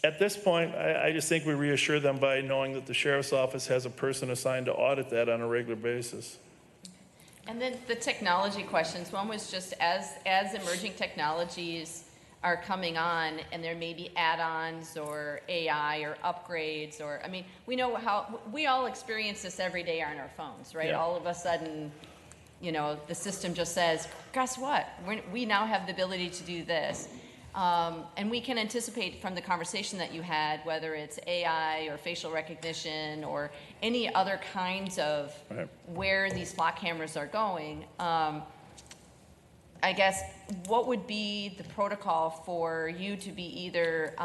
at this point, I just think we reassure them by knowing that the sheriff's office has a person assigned to audit that on a regular basis. And then the technology questions. One was just as emerging technologies are coming on and there may be add-ons or AI or upgrades we know how, we all experience this every day on our phones, right? Yeah. All of a sudden, the system just says, guess what? We now have the ability to do this. And we can anticipate from the conversation that you had, whether it's AI or facial recognition or any other kinds of where these flock cameras are going. I guess, what would be the protocol for you to be either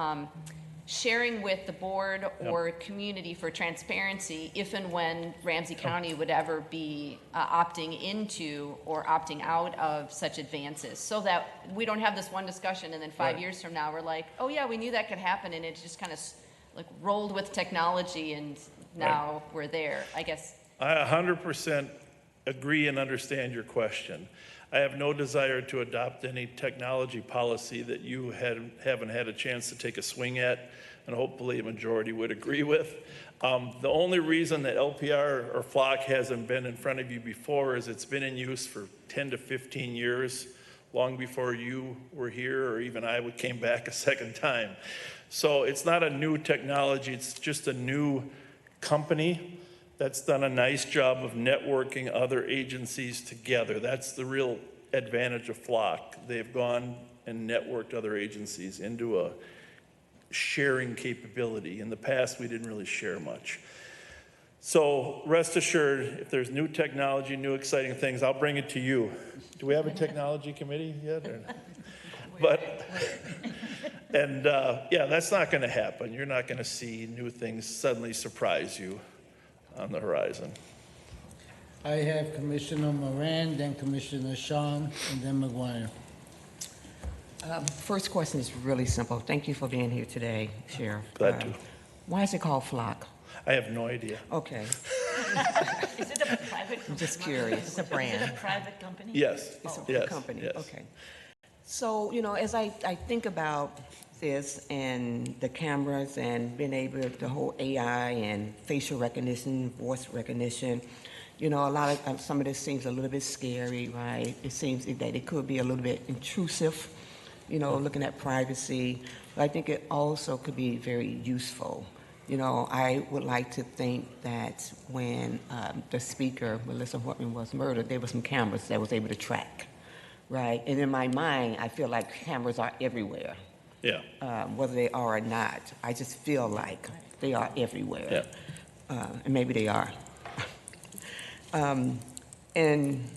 sharing with the board or community for transparency if and when Ramsey County would ever be opting into or opting out of such advances, so that we don't have this one discussion and then 5 years from now we're like, oh yeah, we knew that could happen, and it just kind of like rolled with technology and now we're there, I guess. I 100% agree and understand your question. I have no desire to adopt any technology policy that you haven't had a chance to take a swing at, and hopefully a majority would agree with. The only reason that LPR or Flock hasn't been in front of you before is it's been in use for 10 to 15 years, long before you were here or even I came back a second time. So it's not a new technology, it's just a new company that's done a nice job of networking other agencies together. That's the real advantage of Flock. They've gone and networked other agencies into a sharing capability. In the past, we didn't really share much. So rest assured, if there's new technology, new exciting things, I'll bring it to you. Do we have a technology committee yet? Yeah, that's not going to happen. You're not going to see new things suddenly surprise you on the horizon. I have Commissioner Moran, then Commissioner Sean, and then McGuire. First question is really simple. Thank you for being here today, Sheriff. Glad to. Why is it called Flock? I have no idea. Okay. Is it a private? I'm just curious. It's a brand. Is it a private company? Yes. It's a yes. company. Yes. Okay. So, as I think about this and the cameras and being able to, the whole AI and facial recognition, voice recognition, a lot of, some of this seems a little bit scary, right? It seems that it could be a little bit intrusive, looking at privacy. But I think it also could be very useful. I would like to think that when the speaker, Melissa Hortman, was murdered, there were some cameras that was able to track, right? And in my mind, I feel like cameras are everywhere. Yeah. Whether they are or not, I just feel like they are everywhere. Yeah. And maybe they are. And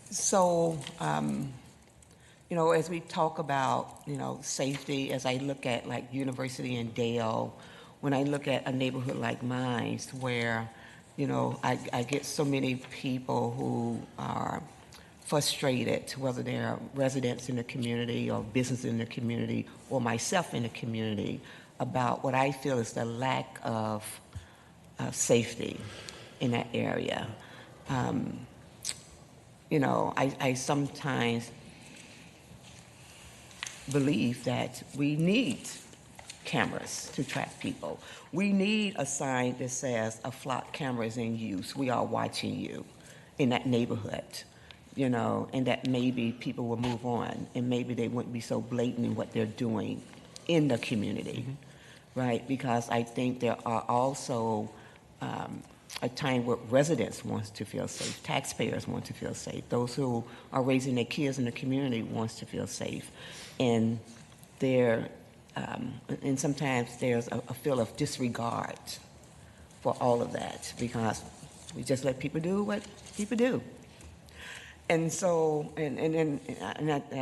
so, as we talk about, safety, as I look at like University and Dale, when I look at a neighborhood like mine where, I get so many people who are frustrated, whether they're residents in the community or business in the community or myself in the community, about what I feel is the lack of safety in that area. I sometimes believe that we need cameras to track people. We need a sign that says a flock camera is in use. We are watching you in that neighborhood, and that maybe people will move on and maybe they wouldn't be so blatant in what they're doing in the community, right? Because I think there are also a time where residents want to feel safe, taxpayers want to feel safe, those who are raising their kids in the community wants to feel safe. And and sometimes there's a feel of disregard for all of that because we just let people do what people do. And so, and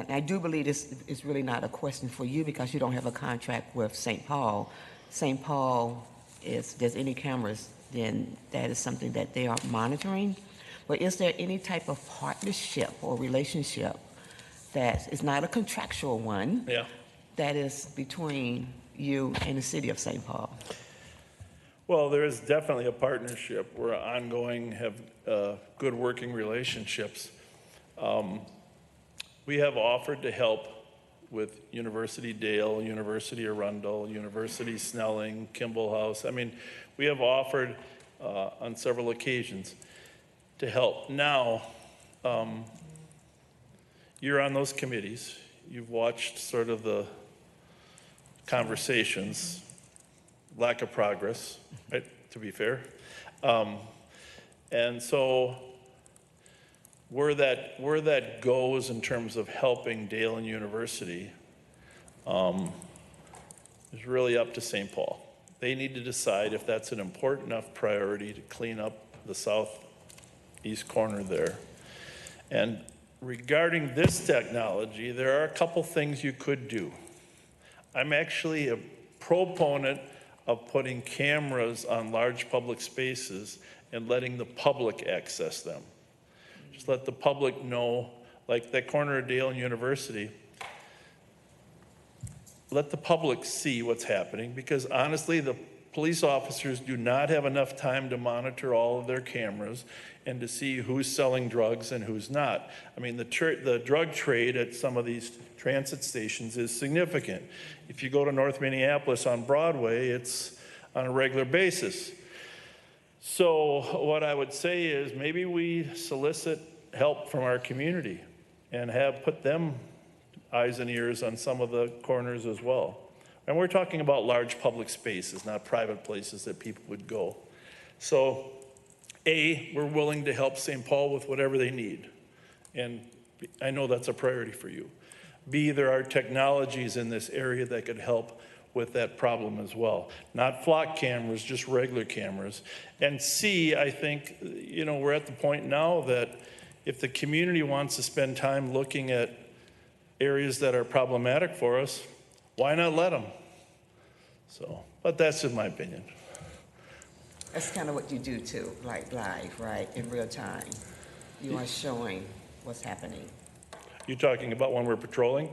I do believe this is really not a question for you because you don't have a contract with St. Paul. St. Paul, if there's any cameras, then that is something that they are monitoring. But is there any type of partnership or relationship that is not a contractual one, that is between you and the city of St. Paul? Well, there is definitely a partnership. We're ongoing, have good working relationships. We have offered to help with University Dale, University Arundel, University Snelling, Kimball House. I mean, we have offered on several occasions to help. Now, you're on those committees. You've watched sort of the conversations, lack of progress, right, to be fair. And so where that goes in terms of helping Dale and University is really up to St. Paul. They need to decide if that's an important enough priority to clean up the southeast corner there. And regarding this technology, there are a couple things you could do. I'm actually a proponent of putting cameras on large public spaces and letting the public access them. Just let the public know, like that corner of Dale and University, let the public see what's happening, because honestly, the police officers do not have enough time to monitor all of their cameras and to see who's selling drugs and who's not. I mean, the drug trade at some of these transit stations is significant. If you go to North Minneapolis on Broadway, it's on a regular basis. So what I would say is maybe we solicit help from our community and have put them eyes and ears on some of the corners as well. And we're talking about large public spaces, not private places that people would go. So A, we're willing to help St. Paul with whatever they need. And I know that's a priority for you. B, there are technologies in this area that could help with that problem as well. Not flock cameras, just regular cameras. And C, I think, we're at the point now that if the community wants to spend time looking at areas that are problematic for us, why not let them? So, but that's just my opinion. That's kind of what you do too, like live, right, in real time. You are showing what's happening. You're talking about when we're patrolling?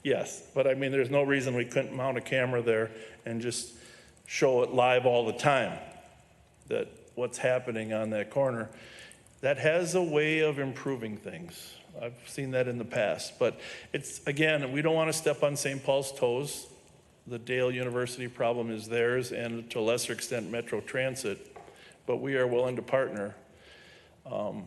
Yes, but I mean, there's no reason we couldn't mount a camera there and just show it live all the time, that what's happening on that corner. That has a way of improving things. I've seen that in the past, but it's, again, we don't want to step on St. Paul's toes. The Dale University problem is theirs, and to a lesser extent Metro Transit, but we are willing to partner. I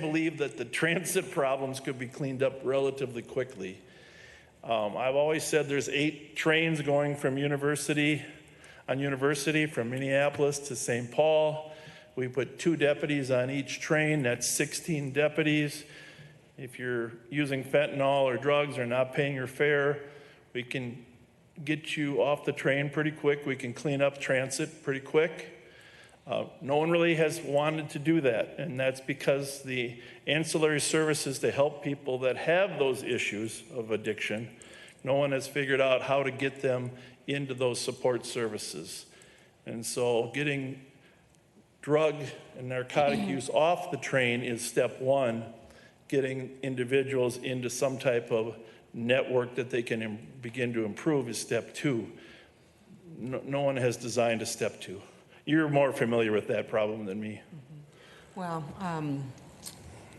believe that the transit problems could be cleaned up relatively quickly. I've always said there's 8 trains going from University from Minneapolis to St. Paul. We put 2 deputies on each train, that's 16 deputies. If you're using fentanyl or drugs or not paying your fare, we can get you off the train pretty quick. We can clean up transit pretty quick. No one really has wanted to do that, and that's because the ancillary services to help people that have those issues of addiction, no one has figured out how to get them into those support services. And so getting drug and narcotic use off the train is step 1. Getting individuals into some type of network that they can begin to improve is step 2. No one has designed a step 2. You're more familiar with that problem than me. Well,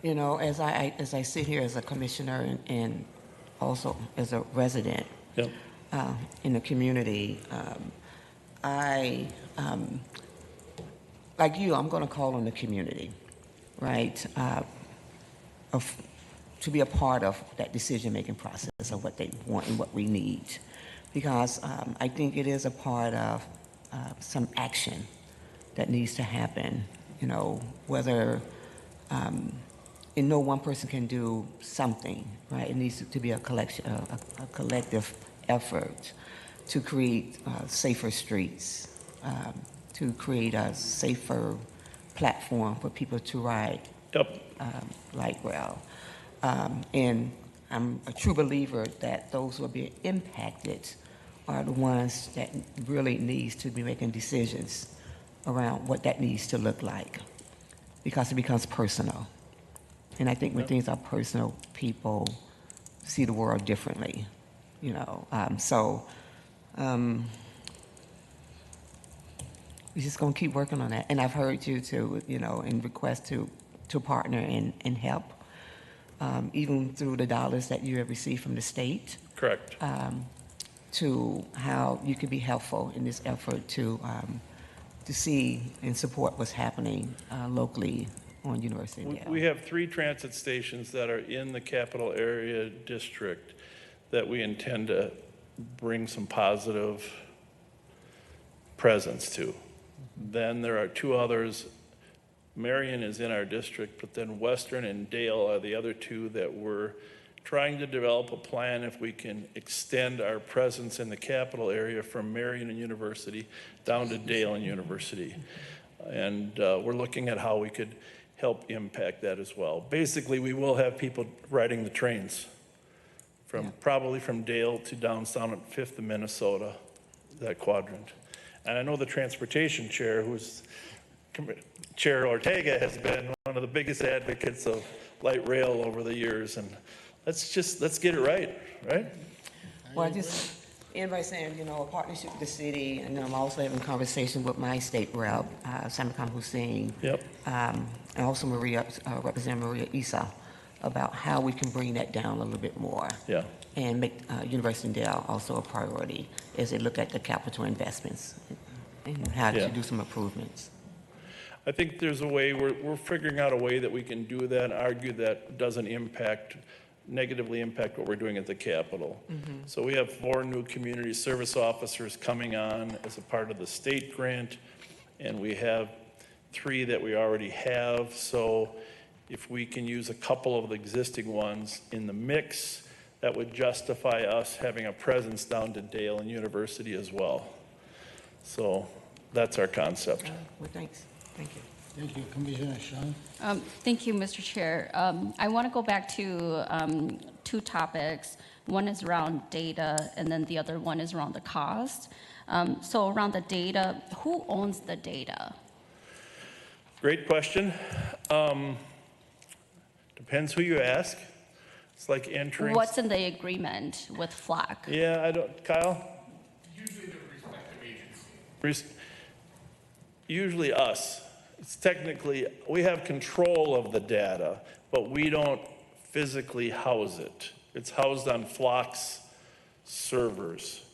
you know, as I sit here as a commissioner and also as a resident in the community, like you, I'm going to call on the community, right, to be a part of that decision-making process of what they want and what we need, because I think it is a part of some action that needs to happen, you know, whether, and no one person can do something, right? It needs to be a collective effort to create safer streets, to create a safer platform for people to ride light rail. And I'm a true believer that those who will be impacted are the ones that really needs to be making decisions around what that needs to look like, because it becomes personal. And I think when things are personal, people see the world differently, you know. We're just gonna keep working on that. And I've heard you to, you know, and request to partner and help, even through the dollars that you have received from the state. Correct. To how you could be helpful in this effort to see and support what's happening locally on University of Dale. We have 3 transit stations that are in the capital area district that we intend to bring some positive presence to. Then there are 2 others. Marion is in our district, but then Western and Dale are the other 2 that we're trying to develop a plan if we can extend our presence in the capital area from Marion and University down to Dale and University. And we're looking at how we could help impact that as well. Basically, we will have people riding the trains probably from Dale to down at 5th and Minnesota, that quadrant. And I know the transportation chair, who's Chair Ortega, has been one of the biggest advocates of light rail over the years, and let's get it right? Well, I just end by saying, you know, a partnership with the city, and I'm also having conversation with my state rep, Samakam Hussein, and also Representative Maria Issa, about how we can bring that down a little bit more. And make University of Dale also a priority as they look at the capital investments and how to do some improvements. I think there's a way, we're figuring out a way that we can do that and argue that doesn't negatively impact what we're doing at the Capitol. So we have 4 new community service officers coming on as a part of the state grant, and we have 3 that we already have. So if we can use a couple of the existing ones in the mix, that would justify us having a presence down to Dale and University as well. So that's our concept. Well, thanks. Thank you. Thank you, Commissioner Sean. Thank you, Mr. Chair. I want to go back to 2 topics. One is around data, and then the other one is around the cost. So around the data, who owns the data? Great question. Depends who you ask. It's like entering. What's in the agreement with FLOC? Yeah, I don't, Kyle? Usually the respective agency. Usually us. It's technically, we have control of the data, but we don't physically house it. It's housed on FLOC's servers,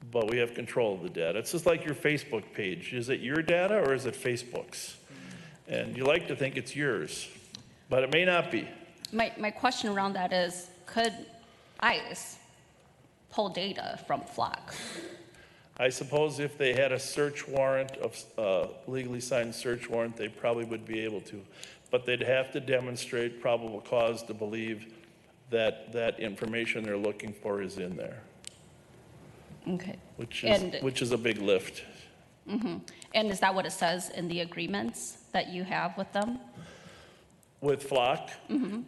but we have control of the data. It's just like your Facebook page. Is it your data or is it Facebook's? And you like to think it's yours, but it may not be. My question around that is, could ICE pull data from Flock? I suppose if they had a search warrant, legally signed search warrant, they probably would be able to. But they'd have to demonstrate probable cause to believe that that information they're looking for is in there. Okay. Which And- is a big lift. And is that what it says in the agreements that you have with them? With Flock?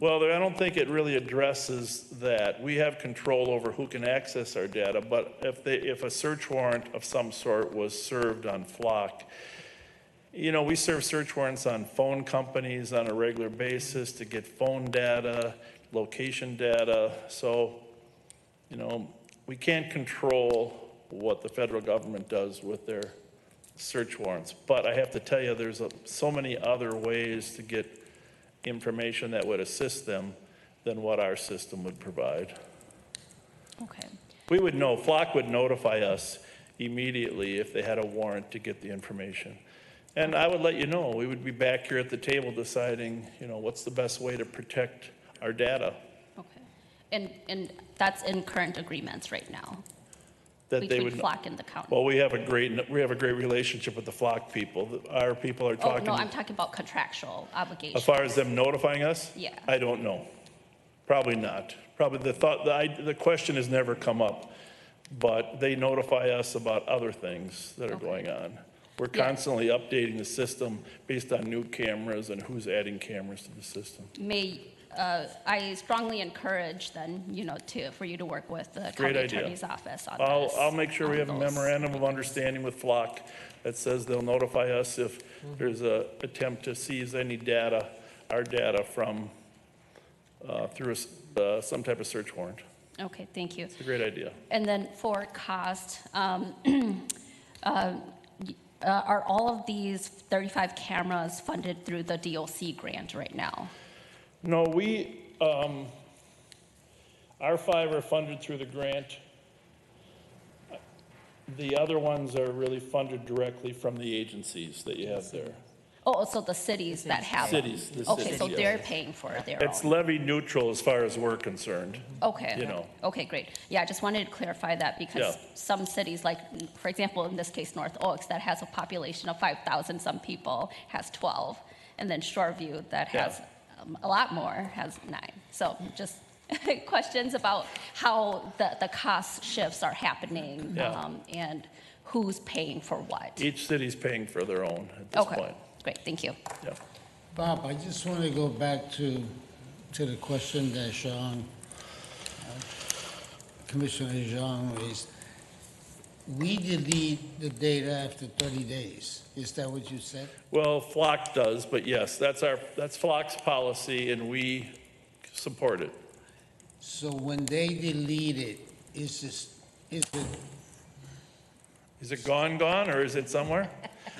Well, I don't think it really addresses that. We have control over who can access our data, but if a search warrant of some sort was served on Flock, you know, we serve search warrants on phone companies on a regular basis to get phone data, location data. So, you know, we can't control what the federal government does with their search warrants. But I have to tell you, there's so many other ways to get information that would assist them than what our system would provide. Okay. We would know, Flock would notify us immediately if they had a warrant to get the information. And I would let you know, we would be back here at the table deciding, you know, what's the best way to protect our data. Okay. And that's in current agreements right now? That Between they would Flock and the county? Well, we have a great relationship with the Flock people. Our people are Oh, talking. no, I'm talking about contractual obligations. As far as them notifying us? Yeah. I don't know. Probably not. Probably the question has never come up, but they notify us about other things that are going on. We're constantly updating the system based on new cameras and who's adding cameras to the system. I strongly encourage then, you know, for you to work with the Great county idea. attorney's office on this. I'll make sure we have a those. memorandum of understanding with Flock that says they'll notify us if there's a attempt to seize any data, our data from, through some type of search warrant. Okay, thank you. It's a great idea. And then for cost, are all of these 35 cameras funded through the DOC grant right now? No, our 5 are funded through the grant. The other ones are really funded directly from the agencies that you have there. Oh, so the cities that have them? Cities, the Okay, cities, so yes. they're paying for their It's own? levy neutral as far as we're concerned. Okay. You know. Okay, great. Yeah, I just wanted to clarify that because Yeah. some cities, like, for example, in this case, North Oaks, that has a population of 5,000 some people, has 12. And then Shoreview, that has a lot more, has 9. So just questions about how the cost shifts are happening and who's paying for what. Each city's paying for their own at this Okay, point. great, thank you. Yeah. Bob, I just want to go back to the question that Commissioner Jean raised. We delete the data after 30 days. Is that what you said? Well, Flock does, but yes, that's Flock's policy, and we support it. So when they delete it, is it gone, or is it somewhere?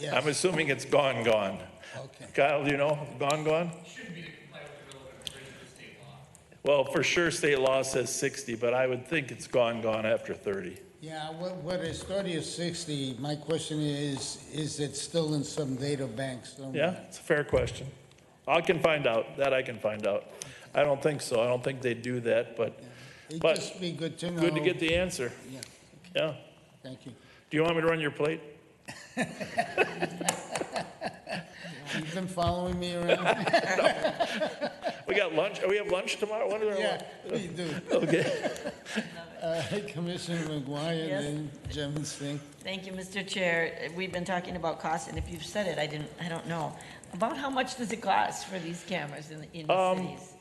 Yes. I'm assuming it's gone. Okay. Kyle, do you know, gone? Shouldn't be to comply with the relevant provisions of state law. Well, for sure, state law says 60, but I would think it's gone after 30. Yeah, whether it's 30 or 60, my question is it still in some data banks somewhere? Yeah, it's a fair question. I can find out. That I can find out. I don't think so. I don't think they do that, but It'd but just be good to know. good to get the answer. Yeah, Yeah. thank you. Do you want me to run your plate? You've been following me around? We got lunch. We have lunch tomorrow? When is our Yeah, lunch? we do. Okay. Commissioner McGuire Yes. and Chairman Singh. Thank you, Mr. Chair. We've been talking about costs, and if you've said it, I don't know. About how much does it cost for these cameras in the cities?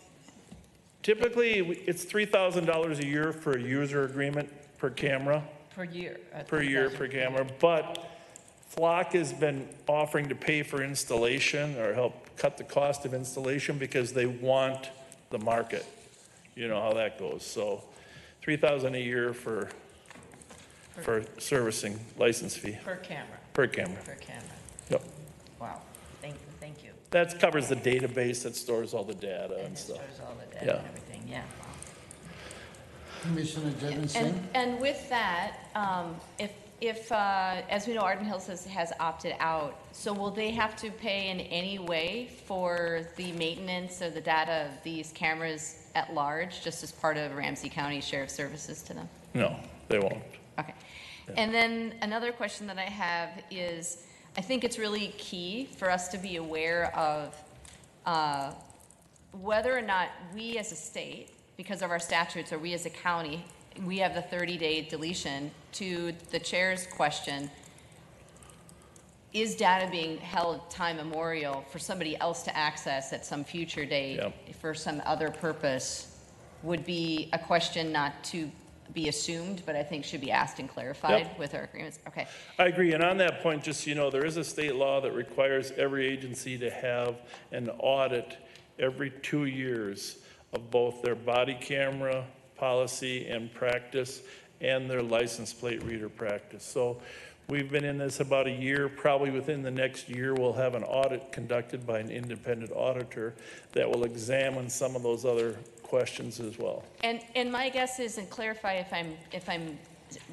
Typically, it's $3,000 a year for a user agreement per camera. Per year? Per year, per camera. But Flock has been offering to pay for installation or help cut the cost of installation because they want the market. You know how that goes. So $3,000 a year for servicing license fee. Per camera? Per camera. Per camera. Yep. Wow. Thank you. That covers the database that stores all the data and stuff. Stores all the data and everything, yeah. Commissioner Chairman Singh? And with that, if as we know, Arden Hills has opted out, so will they have to pay in any way for the maintenance of the data of these cameras at large, just as part of Ramsey County Sheriff's Services to them? No, they won't. Okay. And then another question that I have is, I think it's really key for us to be aware of whether or not we as a state, because of our statutes, or we as a county, we have the 30-day deletion. To the chair's question, is data being held time immemorial for somebody else to access at some future date for some other purpose, would be a question not to be assumed, but I think should be asked and clarified with our agreements. Okay. I agree, and on that point, just so you know, there is a state law that requires every agency to have an audit every 2 years of both their body camera policy and practice and their license plate reader practice. So we've been in this about a year. Probably within the next year, we'll have an audit conducted by an independent auditor that will examine some of those other questions as well. And my guess is, and clarify if I'm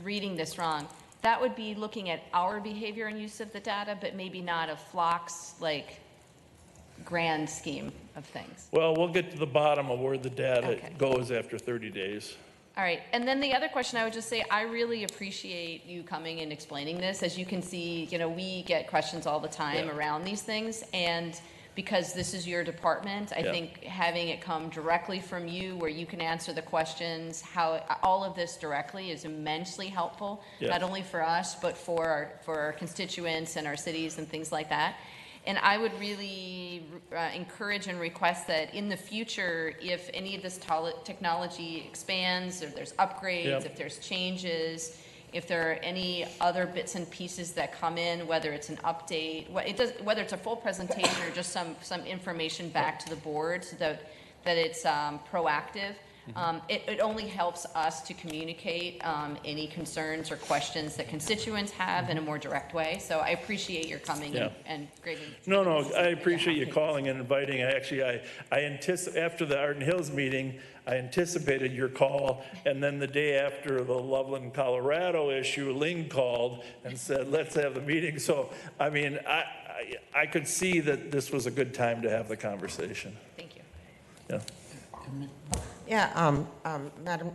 reading this wrong, that would be looking at our behavior and use of the data, but maybe not of Flock's like grand scheme of things. Well, we'll get to the bottom of where the data goes after 30 days. All right, and then the other question I would just say, I really appreciate you coming and explaining this. As you can see, you know, we get questions all the time around these things, and because this is your department, I think having it come directly from you, where you can answer the questions, how all of this directly is immensely helpful, not only for us, but for our constituents and our cities and things like that. And I would really encourage and request that in the future, if any of this technology expands, or there's upgrades, if there's changes, if there are any other bits and pieces that come in, whether it's an update, whether it's a full presentation or just some information back to the board, so that it's proactive. It only helps us to communicate any concerns or questions that constituents have in a more direct way. So I appreciate your coming and greatly. No, I appreciate you calling and inviting. I anticipate after the Arden Hills meeting, I anticipated your call, and then the day after the Loveland, Colorado issue, Ling called and said, let's have the meeting. So, I mean, I could see that this was a good time to have the conversation. Thank you. Yeah. Yeah,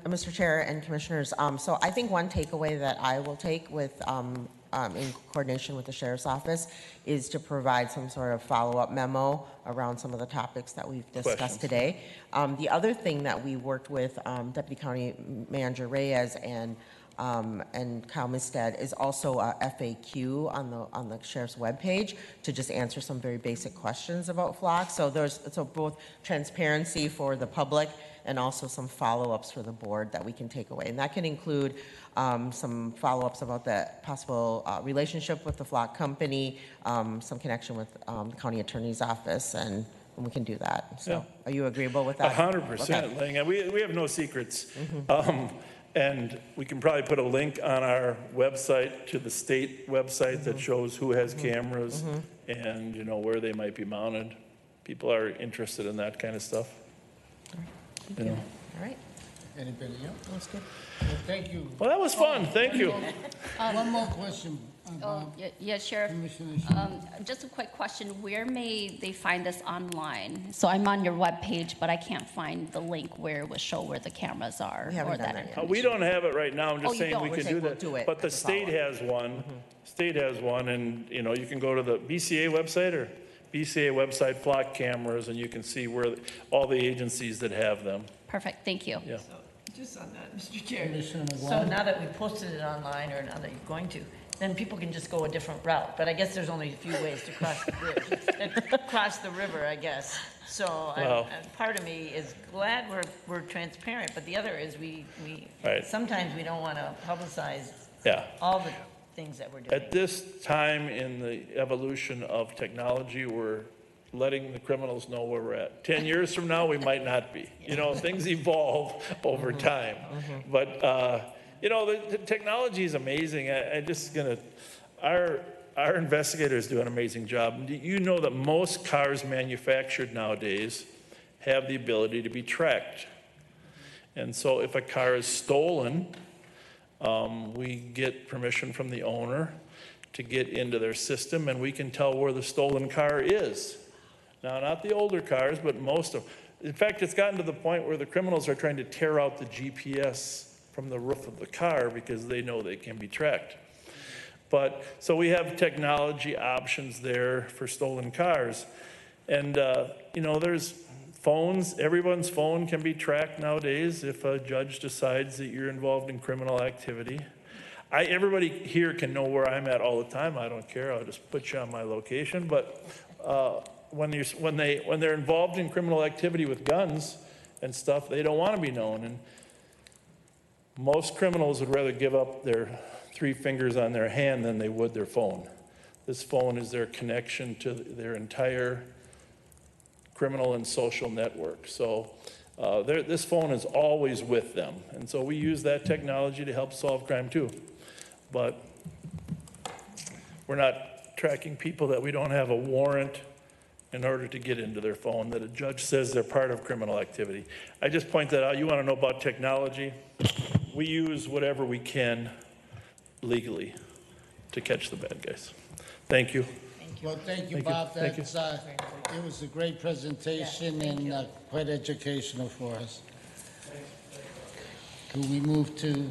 Mr. Chair and Commissioners, so I think one takeaway that I will take with, in coordination with the Sheriff's Office, is to provide some sort of follow-up memo around some of the topics that we've discussed today. The other thing that we worked with Deputy County Manager Reyes and Kyle Mistead is also a FAQ on the sheriff's webpage to just answer some very basic questions about Flock. So there's both transparency for the public and also some follow-ups for the board that we can take away. And that can include some follow-ups about the possible relationship with the Flock company, some connection with the county attorney's office, and we can do that. So are you agreeable with that? 100%, Ling. We have no secrets. And we can probably put a link on our website to the state website that shows who has cameras and, you know, where they might be mounted. People are interested in that kind of stuff. You know. All right. Anybody else? That's good. Well, thank you. Well, that was fun. Thank you. One more question. Yeah, Sheriff. Commissioner Just a quick question. Where may they find this online? So I'm on your webpage, but I can't find the link where it would show where the cameras are. We haven't done that yet. We don't have it right now. I'm just you saying don't. we We're can saying do we'll that. do it But the as a state has one. State has one, and you know, you can go to the BCA website or BCA website, Flock cameras, and you can see where all the agencies that have them. Perfect. Thank you. Yeah. Just on that, Mr. Chair. Commissioner So McGuire. now that we posted it online, or now that you're going to, then people can just go a different route. But I guess there's only a few ways to cross the bridge, cross the river, I guess. So part of me is glad we're transparent, but the other is we sometimes we don't want to publicize all the things that we're doing. At this time in the evolution of technology, we're letting the criminals know where we're at. 10 years from now, we might not be. You know, things evolve over time. But, you know, the technology is amazing. Our investigators do an amazing job. You know that most cars manufactured nowadays have the ability to be tracked. And so if a car is stolen, we get permission from the owner to get into their system, and we can tell where the stolen car is. Now, not the older cars, but most of them. In fact, it's gotten to the point where the criminals are trying to tear out the GPS from the roof of the car because they know they can be tracked. But, so we have technology options there for stolen cars. And, you know, there's phones, everyone's phone can be tracked nowadays if a judge decides that you're involved in criminal activity. Everybody here can know where I'm at all the time. I don't care. I'll just put you on my location. But when they're involved in criminal activity with guns and stuff, they don't want to be known. And most criminals would rather give up their 3 fingers on their hand than they would their phone. This phone is their connection to their entire criminal and social network. So this phone is always with them. And so we use that technology to help solve crime too. But we're not tracking people that we don't have a warrant in order to get into their phone, that a judge says they're part of criminal activity. I just point that out. You want to know about technology? We use whatever we can legally to catch the bad guys. Thank you. Well, thank you, Thank you. Bob. Thank you. It was a great presentation and quite educational for us. Can we move to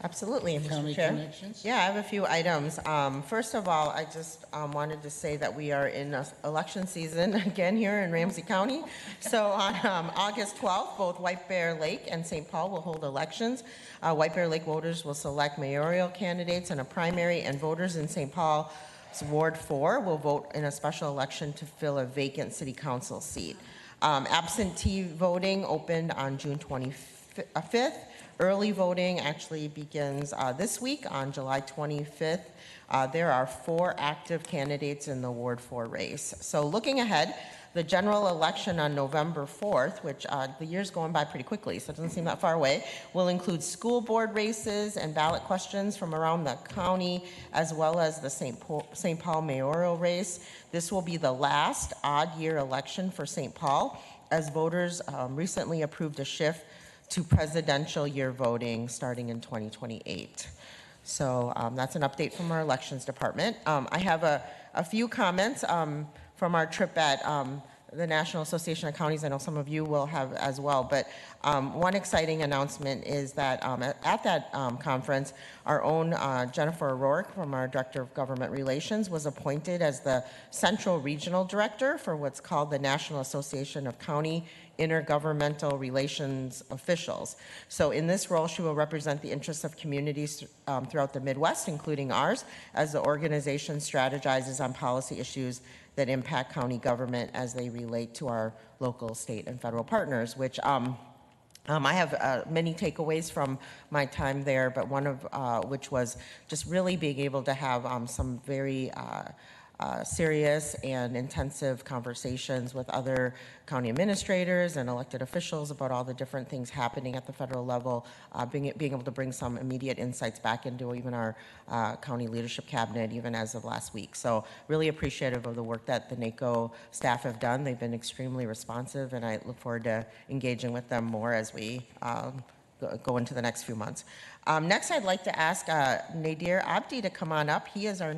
Absolutely, County Mr. Chair. Connections? Yeah, I have a few items. First of all, I just wanted to say that we are in election season again here in Ramsey County. So on August 12th, both White Bear Lake and St. Paul will hold elections. White Bear Lake voters will select mayoral candidates in a primary, and voters in St. Paul's Ward 4 will vote in a special election to fill a vacant city council seat. Absentee voting opened on June 25th. Early voting actually begins this week on July 25th. There are 4 active candidates in the Ward 4 race. So looking ahead, the general election on November 4th, which the year's going by pretty quickly, so it doesn't seem that far away, will include school board races and ballot questions from around the county, as well as the St. Paul mayoral race. This will be the last odd-year election for St. Paul, as voters recently approved a shift to presidential year voting starting in 2028. So that's an update from our elections department. I have a few comments from our trip at the National Association of Counties. I know some of you will have as well, but one exciting announcement is that at that conference, our own Jennifer O'Rourke from our Director of Government Relations was appointed as the Central Regional Director for what's called the National Association of County Intergovernmental Relations Officials. So in this role, she will represent the interests of communities throughout the Midwest, including ours, as the organization strategizes on policy issues that impact county government as they relate to our local, state, and federal partners, which I have many takeaways from my time there, but one of which was just really being able to have some very serious and intensive conversations with other county administrators and elected officials about all the different things happening at the federal level, being able to bring some immediate insights back into even our county leadership cabinet, even as of last week. So really appreciative of the work that the NACO staff have done. They've been extremely responsive, and I look forward to engaging with them more as we go into the next few months. Next, I'd like to ask Nadir Abdi to come on up. He is our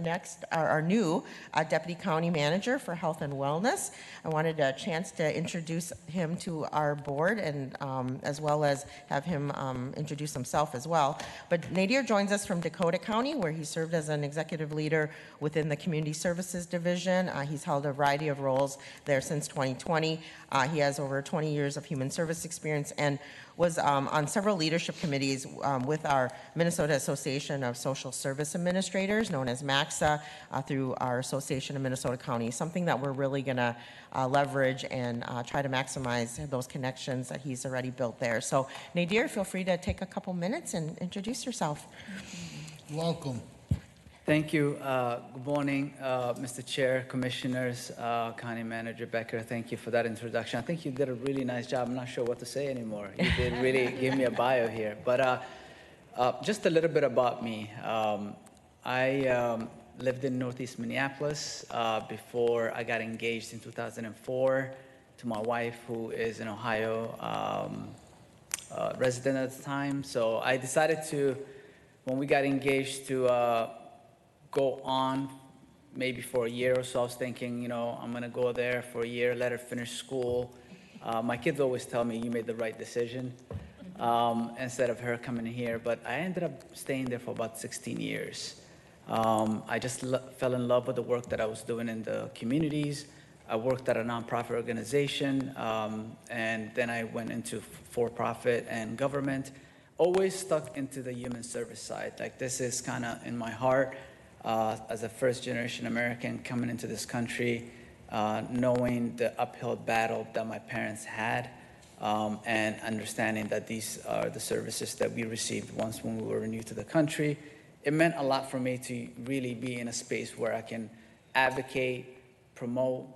new Deputy County Manager for Health and Wellness. I wanted a chance to introduce him to our board, and as well as have him introduce himself as well. But Nadir joins us from Dakota County, where he served as an executive leader within the Community Services Division. He's held a variety of roles there since 2020. He has over 20 years of human service experience and was on several leadership committees with our Minnesota Association of Social Service Administrators, known as MAXA, through our Association of Minnesota Counties, something that we're really going to leverage and try to maximize those connections that he's already built there. So Nadir, feel free to take a couple minutes and introduce yourself. Welcome. Thank you. Good morning, Mr. Chair, Commissioners, County Manager Becker. Thank you for that introduction. I think you did a really nice job. I'm not sure what to say anymore. You did really give me a bio here. But just a little bit about me. I lived in Northeast Minneapolis before I got engaged in 2004 to my wife, who is an Ohio resident at the time. So I decided to, when we got engaged, to go on maybe for a year or so. I was thinking, you know, I'm going to go there for a year, let her finish school. My kids always tell me you made the right decision. instead of her coming here. But I ended up staying there for about 16 years. I just fell in love with the work that I was doing in the communities. I worked at a nonprofit organization, and then I went into for-profit and government, always stuck into the human service side. Like, this is kind of in my heart as a first-generation American coming into this country, knowing the uphill battle that my parents had, and understanding that these are the services that we received once when we were new to the country. It meant a lot for me to really be in a space where I can advocate, promote,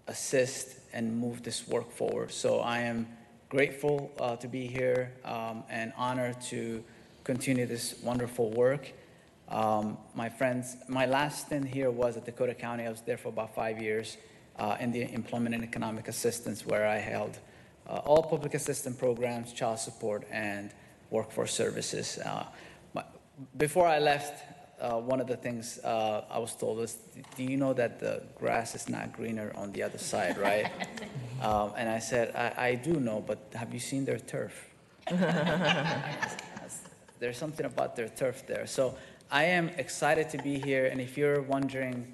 assist, and move this work forward. So I am grateful to be here and honored to continue this wonderful work. My friends, my last stint here was at Dakota County. I was there for about 5 years in the employment and economic assistance, where I held all public assistance programs, child support, and workforce services. Before I left, one of the things I was told was, do you know that the grass is not greener on the other side, right? And I said, I do know, but have you seen their turf? There's something about their turf there. So I am excited to be here. And if you're wondering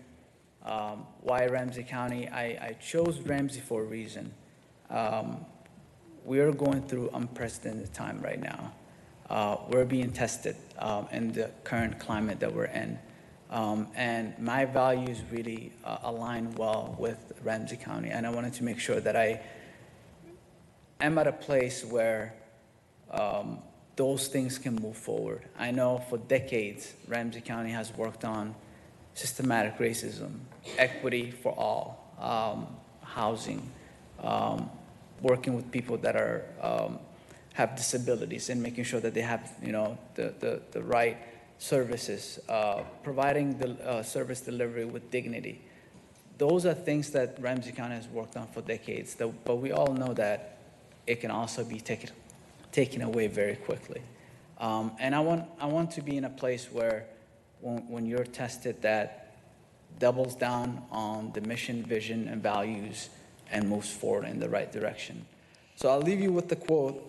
why Ramsey County, I chose Ramsey for a reason. We are going through unprecedented time right now. We're being tested in the current climate that we're in. And my values really align well with Ramsey County. And I wanted to make sure that I am at a place where those things can move forward. I know for decades, Ramsey County has worked on systematic racism, equity for all, housing, working with people that are have disabilities and making sure that they have, the right services, providing the service delivery with dignity. Those are things that Ramsey County has worked on for decades, but we all know that it can also be taken away very quickly. And I want to be in a place where when you're tested, that doubles down on the mission, vision, and values and moves forward in the right direction. So I'll leave you with the quote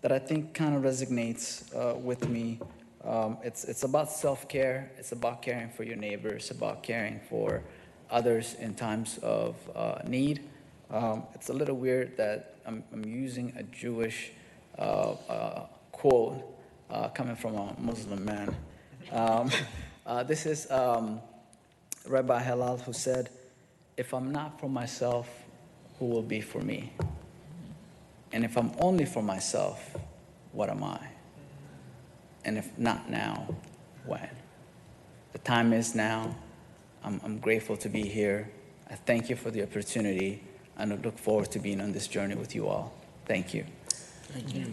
that I think kind of resonates with me. It's about self-care. It's about caring for your neighbors. It's about caring for others in times of need. It's a little weird that I'm using a Jewish quote coming from a Muslim man. This is Rabbi Hillel, who said, "If I'm not for myself, who will be for me? And if I'm only for myself, what am I? And if not now, when?" The time is now. I'm grateful to be here. I thank you for the opportunity, and I look forward to being on this journey with you all. Thank you. Thank you.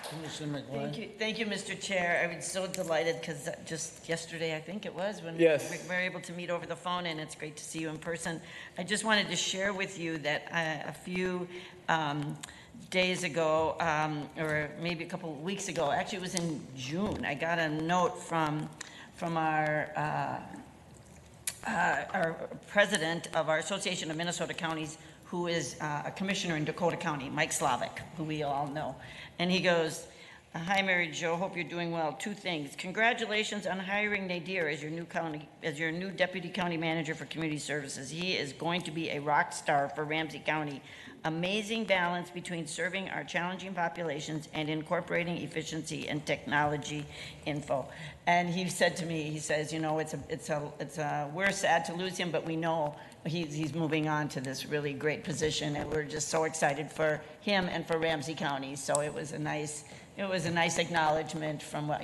Commissioner McGuire. Thank you, Mr. Chair. I was so delighted because just yesterday, I think it was, when Yes. we were able to meet over the phone, and it's great to see you in person. I just wanted to share with you that a few days ago, or maybe a couple of weeks ago, actually it was in June, I got a note from our president of our Association of Minnesota Counties, who is a commissioner in Dakota County, Mike Slavic, who we all know. And he goes, "Hi, Mary Jo, hope you're doing well. 2 things. Congratulations on hiring Nadir as your new deputy county manager for community services. He is going to be a rock star for Ramsey County. Amazing balance between serving our challenging populations and incorporating efficiency and technology info." And he said to me, he says, we're sad to lose him, but we know he's moving on to this really great position, and we're just so excited for him and for Ramsey County. So it was a nice acknowledgement from one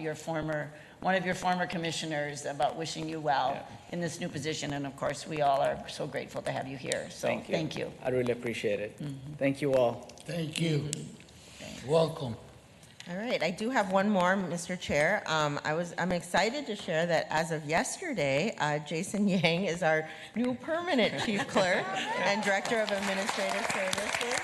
of your former commissioners about wishing you well in this new position. And of course, we all are so grateful to have you here. So thank you. I really appreciate it. Thank you all. Thank you. Welcome. All right, I do have one more, Mr. Chair. I'm excited to share that as of yesterday, Jason Yang is our new permanent chief clerk and director of administrative services.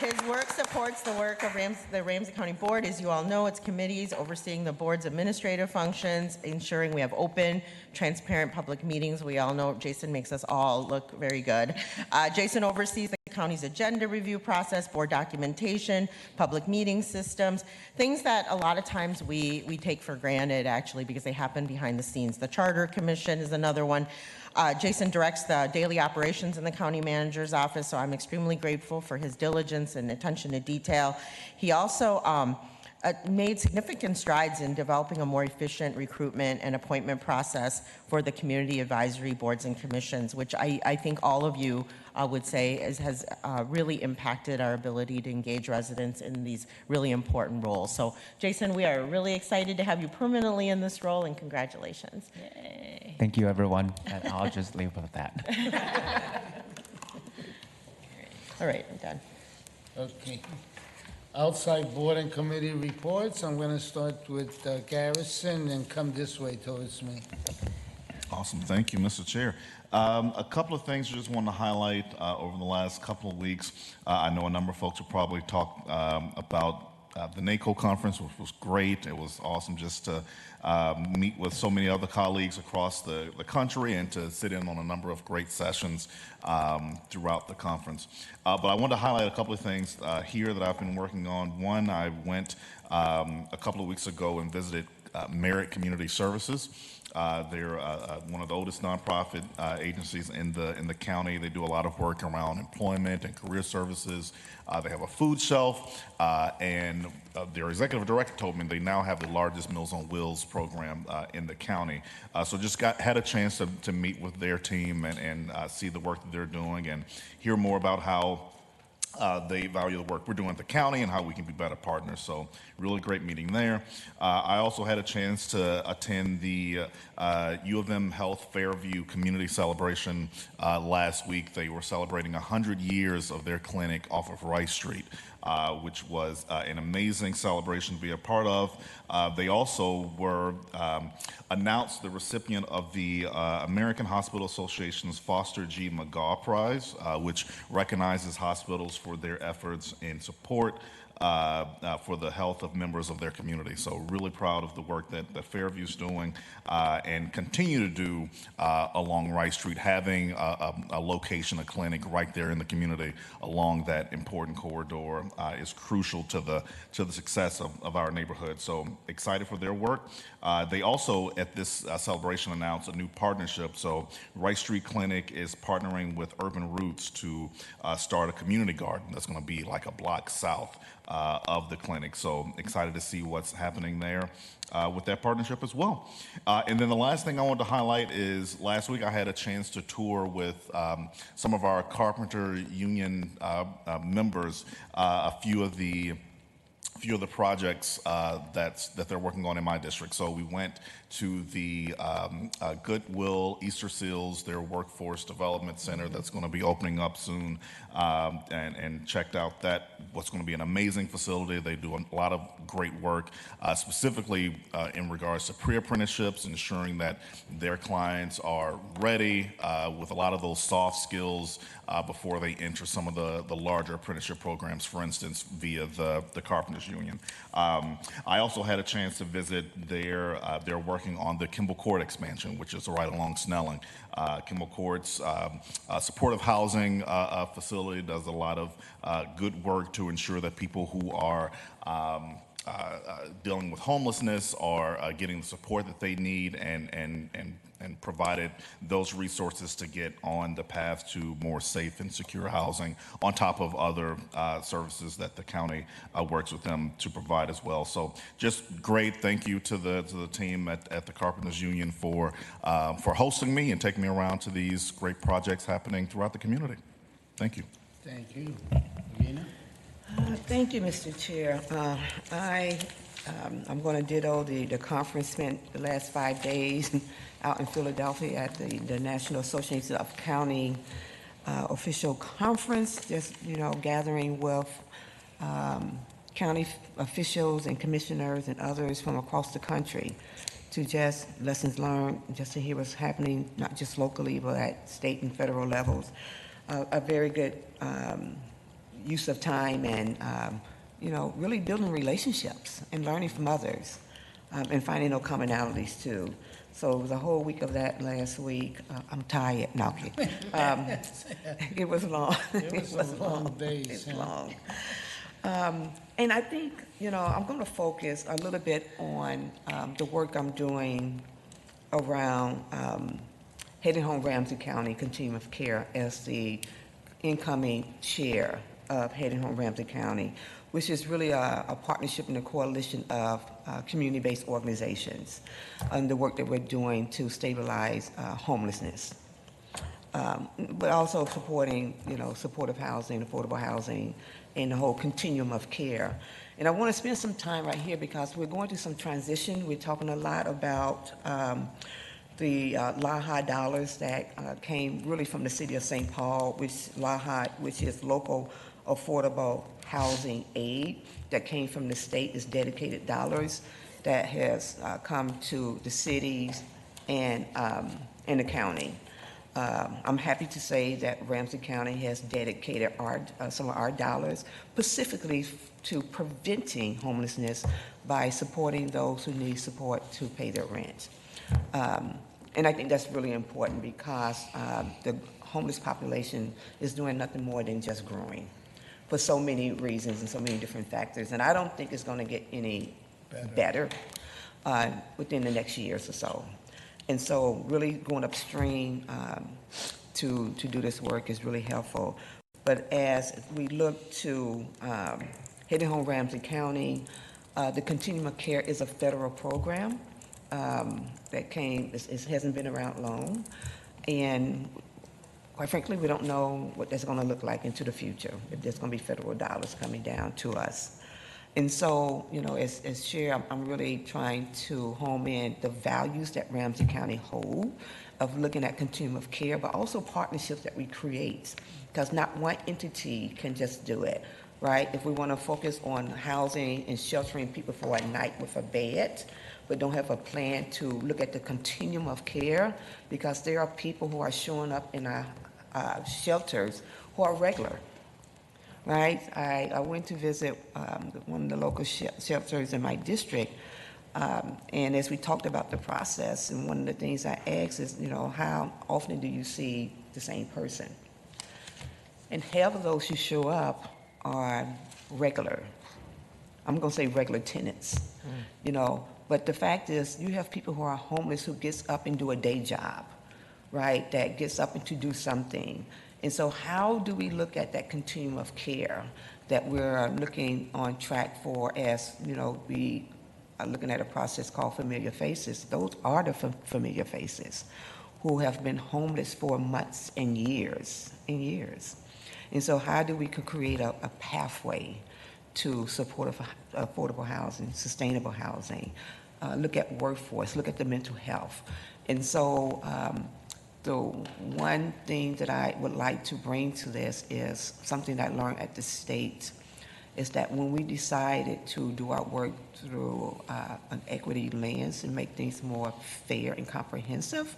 His work supports the work of the Ramsey County Board. As you all know, its committees overseeing the board's administrative functions, ensuring we have open, transparent public meetings. We all know Jason makes us all look very good. Jason oversees the county's agenda review process, board documentation, public meeting systems, things that a lot of times we take for granted, actually, because they happen behind the scenes. The Charter Commission is another one. Jason directs the daily operations in the county manager's office, so I'm extremely grateful for his diligence and attention to detail. He also made significant strides in developing a more efficient recruitment and appointment process for the community advisory boards and commissions, which I think all of you would say has really impacted our ability to engage residents in these really important roles. So, Jason, we are really excited to have you permanently in this role, and congratulations. Yay. Thank you, everyone. And I'll just leave with that. All right, I'm done. Okay. Outside board and committee reports. I'm going to start with Garrison and come this way towards me. Awesome. Thank you, Mr. Chair. A couple of things I just want to highlight over the last couple of weeks. I know a number of folks will probably talk about the NACO conference, which was great. It was awesome just to meet with so many other colleagues across the country and to sit in on a number of great sessions throughout the conference. But I want to highlight a couple of things here that I've been working on. One, I went a couple of weeks ago and visited Merit Community Services. They're one of the oldest nonprofit agencies in the county. They do a lot of work around employment and career services. They have a food shelf, and their executive director told me they now have the largest Meals on Wheels program in the county. So just had a chance to meet with their team and see the work that they're doing and hear more about how they value the work we're doing at the county and how we can be better partners. So really great meeting there. I also had a chance to attend the U of M Health Fairview Community Celebration last week. They were celebrating 100 years of their clinic off of Rice Street, which was an amazing celebration to be a part of. They also were announced the recipient of the American Hospital Association's Foster G. McGaw Prize, which recognizes hospitals for their efforts in support for the health of members of their community. So really proud of the work that Fairview's doing and continue to do along Rice Street, having a location, a clinic right there in the community along that important corridor is crucial to the success of our neighborhood. So excited for their work. They also at this celebration announced a new partnership. So Rice Street Clinic is partnering with Urban Roots to start a community garden that's going to be like a block south of the clinic. So excited to see what's happening there with that partnership as well. And then the last thing I want to highlight is last week I had a chance to tour with some of our carpenter union members, a few of the projects that they're working on in my district. So we went to the Goodwill Easter Seals, their workforce development center that's going to be opening up soon, and checked out what's going to be an amazing facility. They do a lot of great work, specifically in regards to pre-apprenticeships, ensuring that their clients are ready with a lot of those soft skills before they enter some of the larger apprenticeship programs, for instance, via the Carpenters Union. I also had a chance to visit they're working on the Kimball Court expansion, which is right along Snelling. Kimball Court's supportive housing facility does a lot of good work to ensure that people who are dealing with homelessness are getting the support that they need and provided those resources to get on the path to more safe and secure housing on top of other services that the county works with them to provide as well. So just great. Thank you to the team at the Carpenters Union for hosting me and taking me around to these great projects happening throughout the community. Thank you. Thank you. Rena? Thank you, Mr. Chair. I'm going to ditto the conference. Spent the last 5 days out in Philadelphia at the National Association of County Official Conference, just, gathering with county officials and commissioners and others from across the country to just lessons learned, just to hear what's happening, not just locally, but at state and federal levels. A very good use of time and, really building relationships and learning from others, and finding those commonalities too. So it was a whole week of that last week. I'm tired. No, I'm kidding. It was long. It was a long days, It's yeah. long. And I think, I'm going to focus a little bit on the work I'm doing around Heading Home Ramsey County Continuum of Care as the incoming chair of Heading Home Ramsey County, which is really a partnership and a coalition of community-based organizations and the work that we're doing to stabilize homelessness. But also supporting, supportive housing, affordable housing, and the whole continuum of care. And I want to spend some time right here because we're going through some transition. We're talking a lot about the LAHA dollars that came really from the city of St. Paul, which is local affordable housing aid that came from the state, is dedicated dollars that has come to the cities and the county. I'm happy to say that Ramsey County has dedicated some of our dollars specifically to preventing homelessness by supporting those who need support to pay their rent. And I think that's really important because the homeless population is doing nothing more than just growing for so many reasons and so many different factors. And I don't think it's going to get any better within the next years or so. And so really going upstream to do this work is really helpful. But as we look to Heading Home Ramsey County, the Continuum of Care is a federal program that it hasn't been around long. And quite frankly, we don't know what that's going to look like into the future, if there's going to be federal dollars coming down to us. And so, as chair, I'm really trying to home in the values that Ramsey County hold of looking at continuum of care, but also partnerships that we create, because not one entity can just do it, right? If we want to focus on housing and sheltering people for a night with a bed, but don't have a plan to look at the continuum of care, because there are people who are showing up in our shelters who are regular. Right, I went to visit one of the local shelters in my district, and as we talked about the process, and one of the things I asked is, how often do you see the same person? And half of those who show up are regular. I'm going to say regular tenants, But the fact is, you have people who are homeless who gets up and do a day job, right? That gets up and to do something. And so how do we look at that continuum of care that we're looking on track for as, we are looking at a process called familiar faces. Those are the familiar faces who have been homeless for months and years and years. And so how do we create a pathway to support affordable housing, sustainable housing, look at workforce, look at the mental health. And so the one thing that I would like to bring to this is something that I learned at the state, is that when we decided to do our work through an equity lens and make things more fair and comprehensive,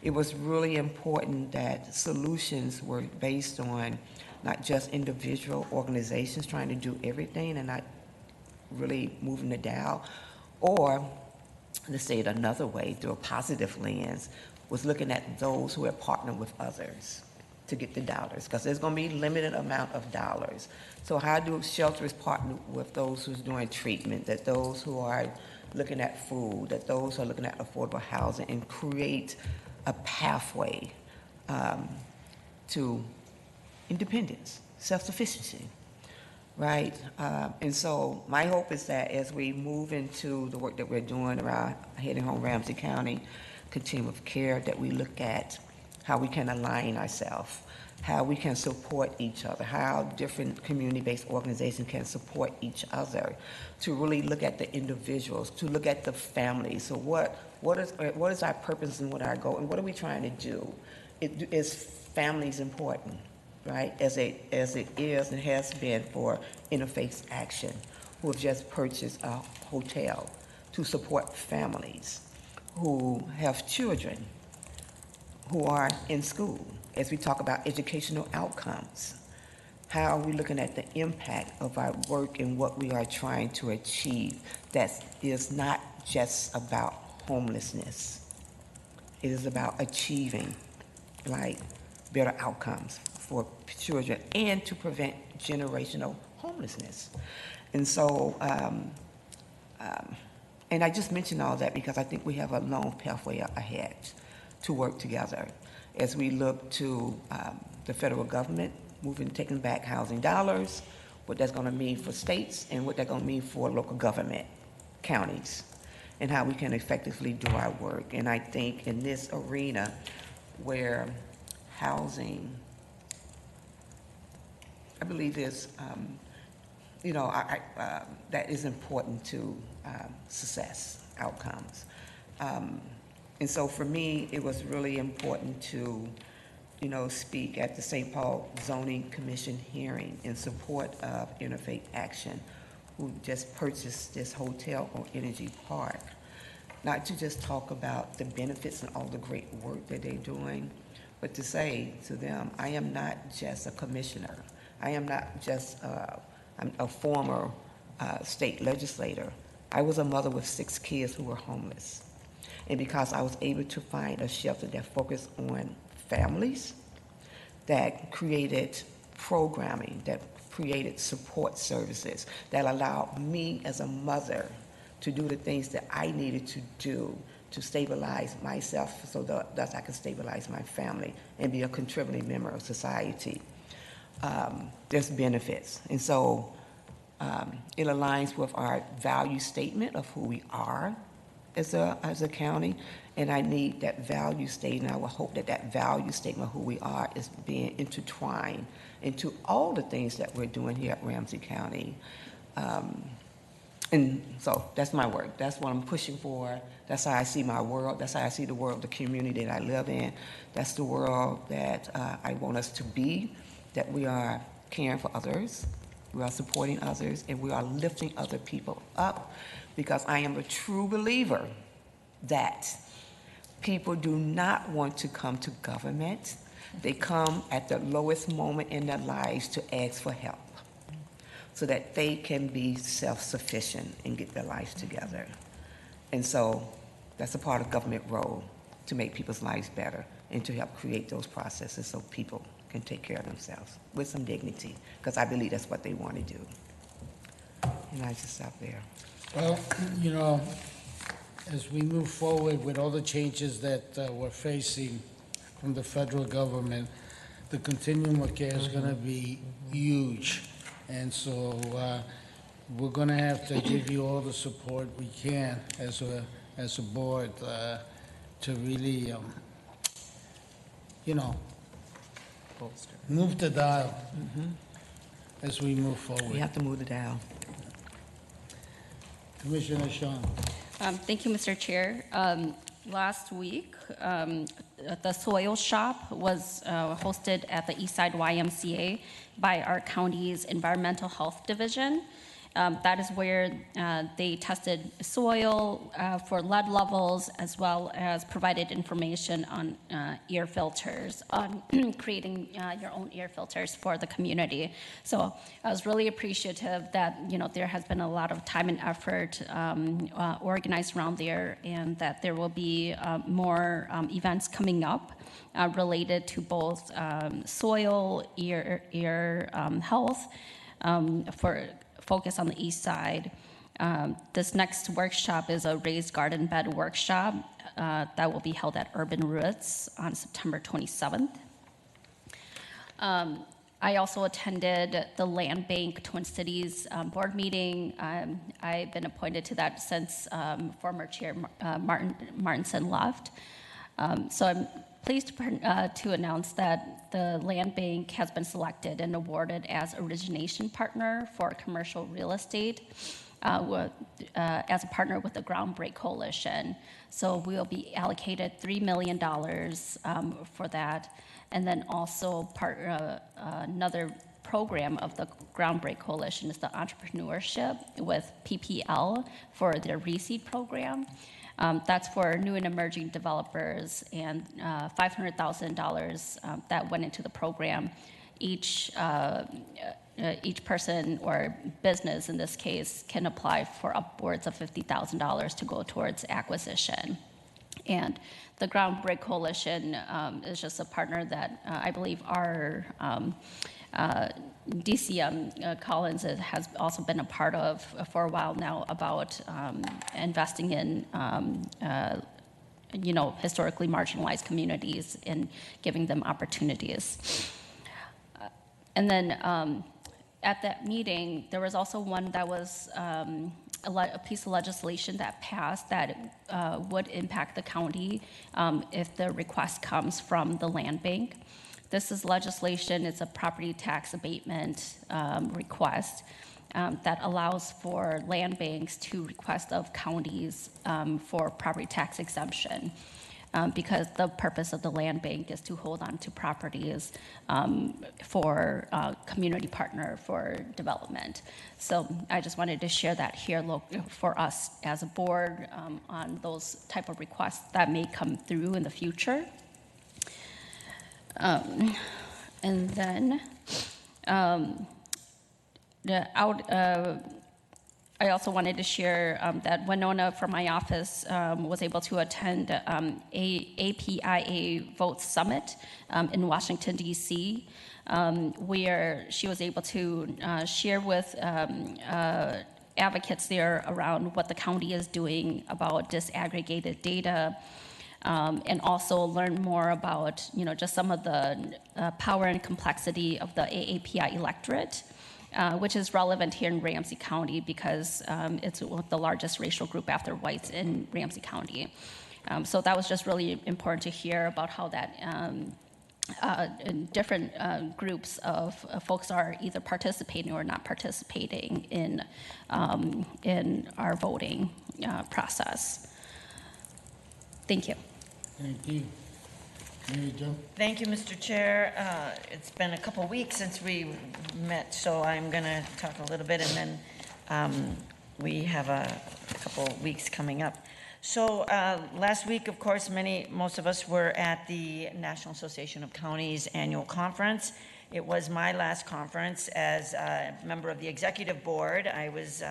it was really important that solutions were based on not just individual organizations trying to do everything and not really moving the dial, or to say it another way, through a positive lens, was looking at those who have partnered with others to get the dollars, because there's going to be limited amount of dollars. So how do shelters partner with those who's doing treatment, that those who are looking at food, that those who are looking at affordable housing, and create a pathway to independence, self-sufficiency, right? And so my hope is that as we move into the work that we're doing around Heading Home Ramsey County Continuum of Care, that we look at how we can align ourselves, how we can support each other, how different community-based organizations can support each other, to really look at the individuals, to look at the families. So what is our purpose and what our goal, and what are we trying to do? Is families important, right? As it is and has been for Interfaith Action, who have just purchased a hotel to support families who have children who are in school, as we talk about educational outcomes, How are we looking at the impact of our work and what we are trying to achieve that is not just about homelessness. It is about achieving like better outcomes for children and to prevent generational homelessness. And so, and I just mentioned all that because I think we have a long pathway up ahead to work together as we look to the federal government taking back housing dollars, what that's going to mean for states, and what that's going to mean for local government, counties, and how we can effectively do our work. And I think in this arena where housing, I believe is, that is important to success outcomes. And so for me, it was really important to, speak at the St. Paul Zoning Commission hearing in support of Interfaith Action, who just purchased this hotel on Energy Park. Not to just talk about the benefits and all the great work that they're doing, but to say to them, I am not just a commissioner. I am not just I'm a former state legislator. I was a mother with 6 kids who were homeless. And because I was able to find a shelter that focused on families, that created programming, that created support services, that allowed me as a mother to do the things that I needed to do to stabilize myself so that I could stabilize my family and be a contributing member of society. There's benefits. And so it aligns with our value statement of who we are as a county, and I need that value statement. I would hope that that value statement of who we are is being intertwined into all the things that we're doing here at Ramsey County. And so that's my work. That's what I'm pushing for. That's how I see my world. That's how I see the world, the community that I live in. That's the world that I want us to be, that we are caring for others, we are supporting others, and we are lifting other people up, because I am a true believer that people do not want to come to government. They come at the lowest moment in their lives to ask for help so that they can be self-sufficient and get their lives together. And so that's a part of government role, to make people's lives better and to help create those processes so people can take care of themselves with some dignity, because I believe that's what they want to do. And I just stop there. Well, as we move forward with all the changes that we're facing from the federal government, the continuum of care is going to be huge. And so we're going to have to give you all the support we can as a board to really, move the dial as we move forward. We have to move the dial. Commissioner Sean. Thank you, Mr. Chair. Last week, the soil shop was hosted at the Eastside YMCA by our county's Environmental Health Division. That is where they tested soil for lead levels, as well as provided information on air filters, on creating your own air filters for the community. So I was really appreciative that there has been a lot of time and effort organized around there, and that there will be more events coming up related to both soil, air health for focus on the east side. This next workshop is a raised garden bed workshop that will be held at Urban Roots on September 27th. I also attended the Land Bank Twin Cities board meeting. I've been appointed to that since former chair Martinson left. So I'm pleased to announce that the Land Bank has been selected and awarded as origination partner for commercial real estate as a partner with the Groundbreak Coalition. So we'll be allocated $3 million for that. And then also another program of the Groundbreak Coalition is the entrepreneurship with PPL for their reseed program. That's for new and emerging developers, and $500,000 that went into the program each person or business in this case can apply for upwards of $50,000 to go towards acquisition. And the Ground Break Coalition is just a partner that I believe our DCM Collins has also been a part of for a while now about investing in historically marginalized communities and giving them opportunities. And then at that meeting, there was also one that was a piece of legislation that passed that would impact the county if the request comes from the land bank. This is legislation, it's a property tax abatement request that allows for land banks to request of counties for property tax exemption. Because the purpose of the land bank is to hold on to properties for community partner for development. So I just wanted to share that here for us as a board on those type of requests that may come through in the future. And then I also wanted to share that Winona from my office was able to attend APIA Vote Summit in Washington, D.C., where she was able to share with advocates there around what the county is doing about disaggregated data, and also learn more about just some of the power and complexity of the AAPI electorate. Which is relevant here in Ramsey County because it's the largest racial group after whites in Ramsey County. So that was just really important to hear about how that different groups of folks are either participating or not participating in our voting process. Thank you. Thank you. Mary Jo? Thank you, Mr. Chair. It's been a couple weeks since we met, so I'm going to talk a little bit, and then we have a couple weeks coming up. So last week, of course, most of us were at the National Association of Counties annual conference. It was my last conference as a member of the executive board. I was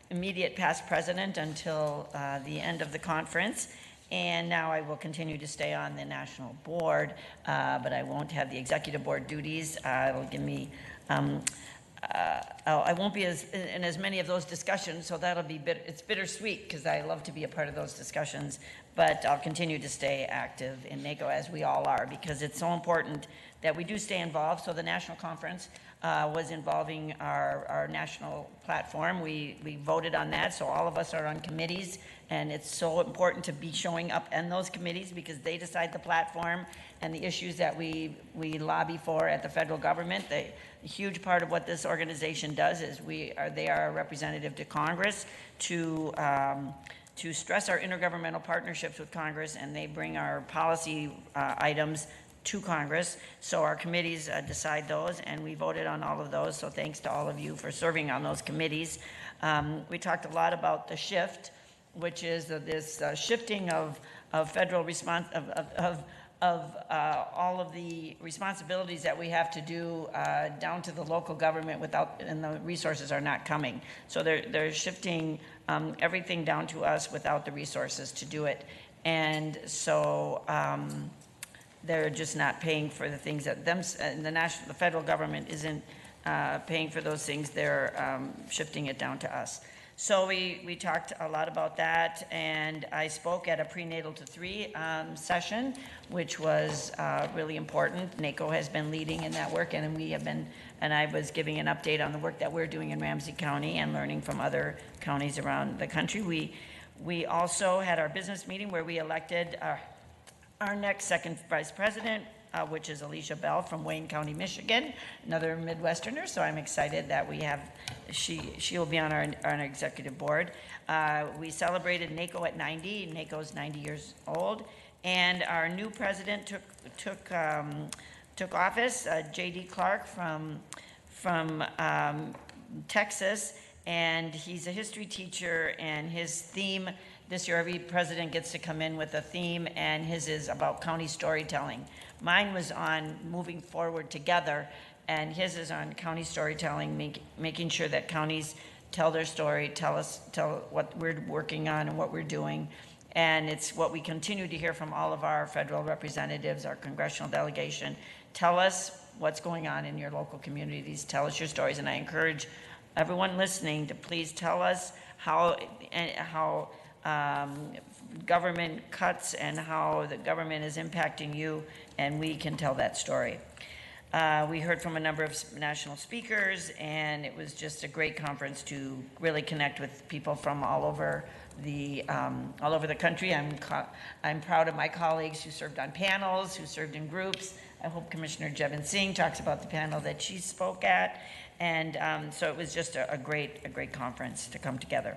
immediate past president until the end of the conference. And now I will continue to stay on the national board, but I won't have the executive board duties. It'll give me, I won't be in as many of those discussions, so that'll be, it's bittersweet because I love to be a part of those discussions, but I'll continue to stay active in NACO as we all are because it's so important that we do stay involved. So the national conference was involving our national platform. We voted on that, so all of us are on committees, and it's so important to be showing up in those committees because they decide the platform and the issues that we lobby for at the federal government. A huge part of what this organization does is they are a representative to Congress to stress our intergovernmental partnerships with Congress, and they bring our policy items to Congress. So our committees decide those, and we voted on all of those. So thanks to all of you for serving on those committees. We talked a lot about the shift, which is this shifting of federal response of all of the responsibilities that we have to do down to the local government and the resources are not coming. So they're shifting everything down to us without the resources to do it. And so they're just not paying for the things that the federal government isn't paying for those things. They're shifting it down to us. So we talked a lot about that, and I spoke at a prenatal to 3 session, which was really important. NACO has been leading in that work, and I was giving an update on the work that we're doing in Ramsey County and learning from other counties around the country. We also had our business meeting where we elected our next second vice president, which is Alicia Bell from Wayne County, Michigan, another Midwesterner. So I'm excited that she will be on our executive board. We celebrated NACO at 90. NACO's 90 years old, and our new president took office, J.D. Clark from Texas, and he's a history teacher. And his theme this year, every president gets to come in with a theme, and his is about county storytelling. Mine was on moving forward together, and his is on county storytelling, making sure that counties tell their story, tell what we're working on and what we're doing. And it's what we continue to hear from all of our federal representatives, our congressional delegation. Tell us what's going on in your local communities. Tell us your stories. And I encourage everyone listening to please tell us how government cuts and how the government is impacting you, and we can tell that story. We heard from a number of national speakers, and it was just a great conference to really connect with people from all over the country. I'm proud of my colleagues who served on panels, who served in groups. I hope Commissioner Jevin Singh talks about the panel that she spoke at, and so it was just a great conference to come together.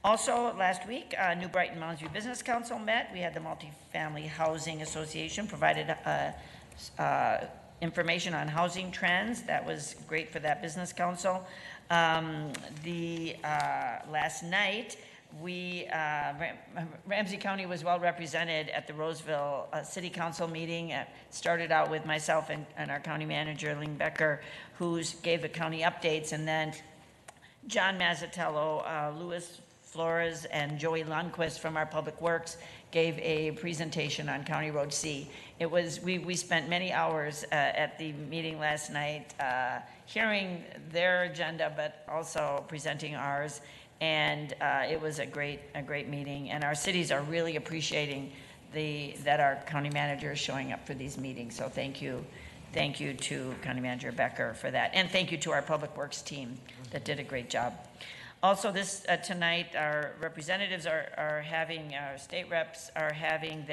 Also, last week, New Brighton Mounds View Business Council met. We had the Multifamily Housing Association provided information on housing trends. That was great for that business council. Last night, Ramsey County was well represented at the Roseville City Council meeting. It started out with myself and our county manager, Ling Becker, who gave the county updates, and then John Mazzatello, Louis Flores, and Joey Lundquist from our Public Works gave a presentation on County Road C. It was, we spent many hours at the meeting last night hearing their agenda, but also presenting ours. And it was a great meeting. And our cities are really appreciating that our county manager is showing up for these meetings. So thank you to County Manager Becker for that. And thank you to our Public Works team that did a great job. Also tonight, our representatives our state reps are having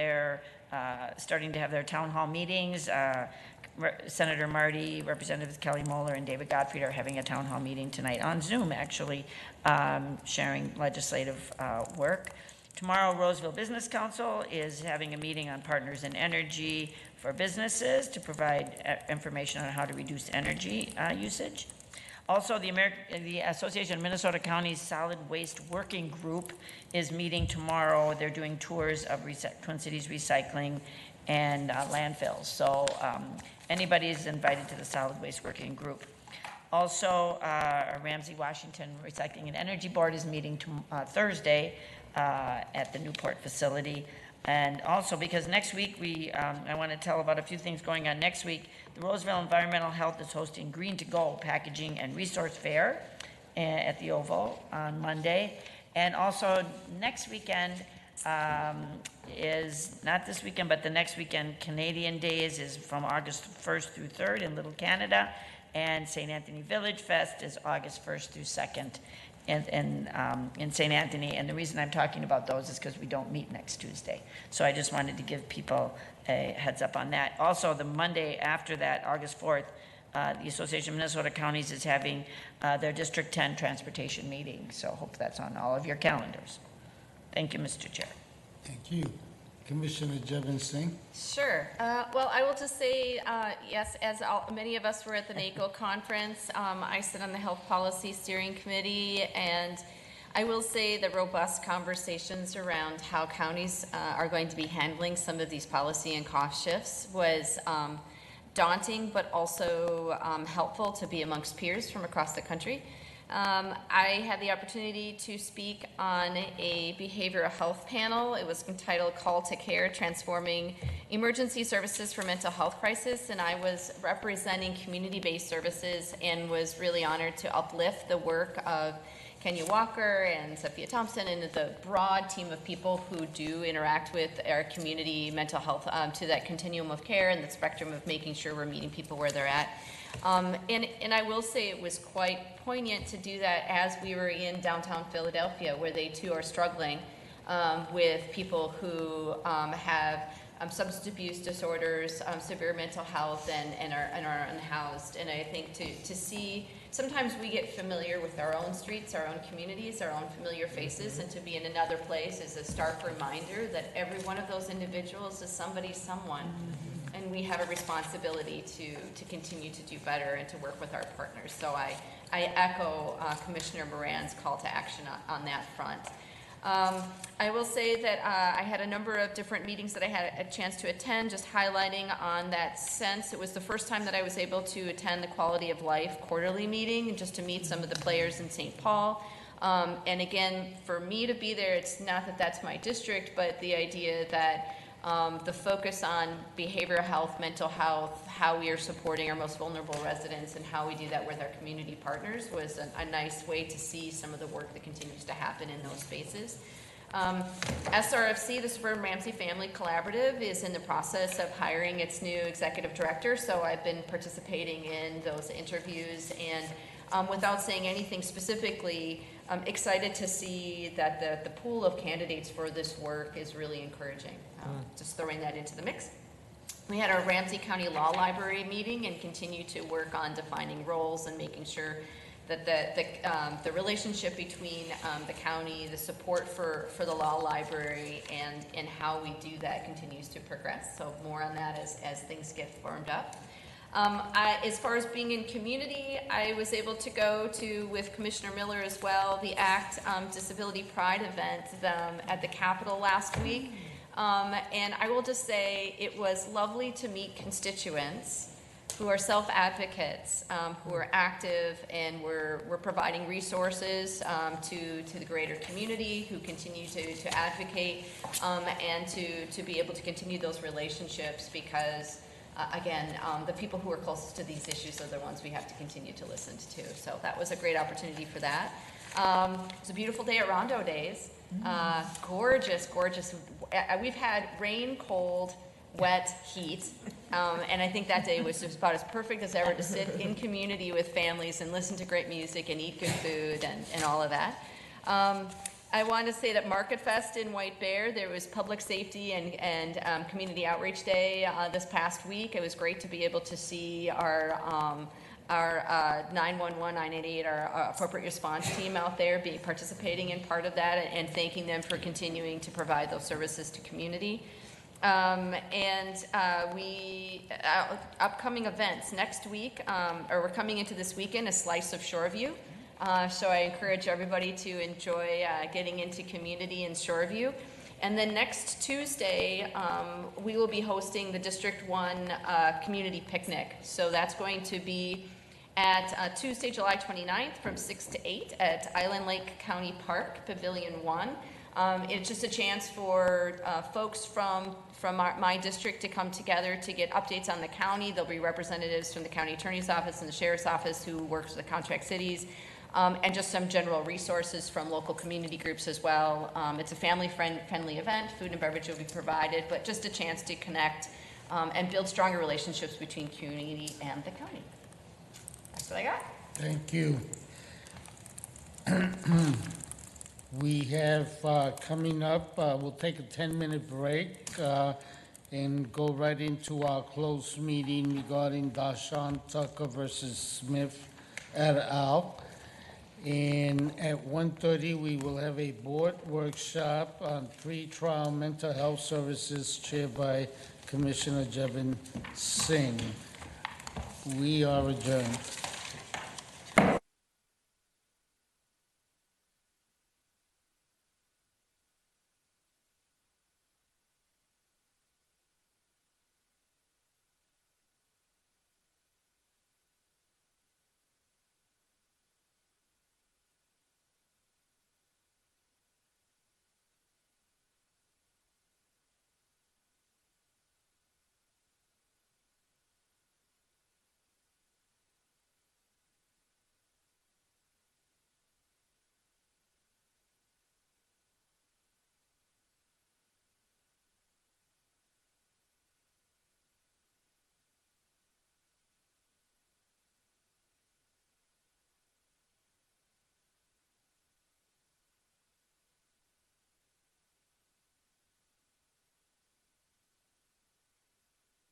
starting to have their town hall meetings. Senator Marty, Representatives Kelly Moeller, and David Gottfried are having a town hall meeting tonight on Zoom, actually, sharing legislative work. Tomorrow, Roseville Business Council is having a meeting on partners in energy for businesses to provide information on how to reduce energy usage. Also, the Association of Minnesota Counties Solid Waste Working Group is meeting tomorrow. They're doing tours of Twin Cities recycling and landfills. So anybody is invited to the Solid Waste Working Group. Also, Ramsey Washington Recycling and Energy Board is meeting Thursday at the Newport facility. And also, because next week I want to tell about a few things going on next week. The Roseville Environmental Health is hosting Green to Go Packaging and Resource Fair at the Oval on Monday. And also next weekend is, not this weekend, but the next weekend, Canadian Days is from August 1st through 3rd in Little Canada. And St. Anthony Village Fest is August 1st through 2nd in St. Anthony. And the reason I'm talking about those is because we don't meet next Tuesday. So I just wanted to give people a heads up on that. Also, the Monday after that, August 4th, the Association of Minnesota Counties is having their District 10 transportation meeting. So hope that's on all of your calendars. Thank you, Mr. Chair. Thank you. Commissioner Jevin Singh? Sure. Well, I will just say, yes, as many of us were at the NACO conference, I sit on the Health Policy Steering Committee, and I will say the robust conversations around how counties are going to be handling some of these policy and cost shifts was daunting, but also helpful to be amongst peers from across the country. I had the opportunity to speak on a behavioral health panel. It was entitled Call to Care, Transforming Emergency Services for Mental Health Crisis, and I was representing community-based services and was really honored to uplift the work of Kenya Walker and Sophia Thompson and the broad team of people who do interact with our community mental health to that continuum of care and the spectrum of making sure we're meeting people where they're at. And I will say it was quite poignant to do that as we were in downtown Philadelphia, where they too are struggling with people who have substance abuse disorders, severe mental health, and are unhoused. And I think to see, sometimes we get familiar with our own streets, our own communities, our own familiar faces, and to be in another place is a stark reminder that every one of those individuals is somebody, someone. And we have a responsibility to continue to do better and to work with our partners. So I echo Commissioner Moran's call to action on that front. I will say that I had a number of different meetings that I had a chance to attend, just highlighting on that sense. It was the first time that I was able to attend the Quality of Life quarterly meeting, and just to meet some of the players in St. Paul. And again, for me to be there, it's not that that's my district, but the idea that the focus on behavioral health, mental health, how we are supporting our most vulnerable residents, and how we do that with our community partners was a nice way to see some of the work that continues to happen in those spaces. SRFC, the Suburban Ramsey Family Collaborative, is in the process of hiring its new executive director, so I've been participating in those interviews, and without saying anything specifically, I'm excited to see that the pool of candidates for this work is really encouraging. Just throwing that into the mix. We had our Ramsey County Law Library meeting and continue to work on defining roles and making sure that the relationship between the county, the support for the law library, and how we do that continues to progress. So more on that as things get formed up. As far as being in community, I was able to go to, with Commissioner Miller as well, the ACT Disability Pride event at the Capitol last week. And I will just say it was lovely to meet constituents who are self-advocates, who are active, and we're providing resources to the greater community, who continue to advocate, and to be able to continue those relationships, because again, the people who are closest to these issues are the ones we have to continue to listen to. So that was a great opportunity for that. It was a beautiful day at Rondo Days. Gorgeous, gorgeous. We've had rain, cold, wet, heat, and I think that day was just about as perfect as ever to sit in community with families and listen to great music and eat good food and all of that. I want to say that Market Fest in White Bear, there was public safety and community outreach day this past week. It was great to be able to see our 911, 988, our appropriate response team out there participating in part of that, and thanking them for continuing to provide those services to community. Upcoming events next week, or we're coming into this weekend, a Slice of Shoreview. So I encourage everybody to enjoy getting into community in Shoreview. And then next Tuesday, we will be hosting the District 1 Community Picnic. So that's going to be at Tuesday, July 29th from 6 to 8 at Island Lake County Park, Pavilion 1. It's just a chance for folks from my district to come together to get updates on the county. There'll be representatives from the county attorney's office and the sheriff's office who works with the contract cities, and just some general resources from local community groups as well. It's a family-friendly event. Food and beverage will be provided, but just a chance to connect and build stronger relationships between community and the county. That's what I got. Thank you. We have coming up, we'll take a 10-minute break and go right into our closed meeting regarding Dashawn Tucker versus Smith et al. And at 1:30, we will have a board workshop on pre-trial mental health services chaired by Commissioner Jevin Singh. We are adjourned.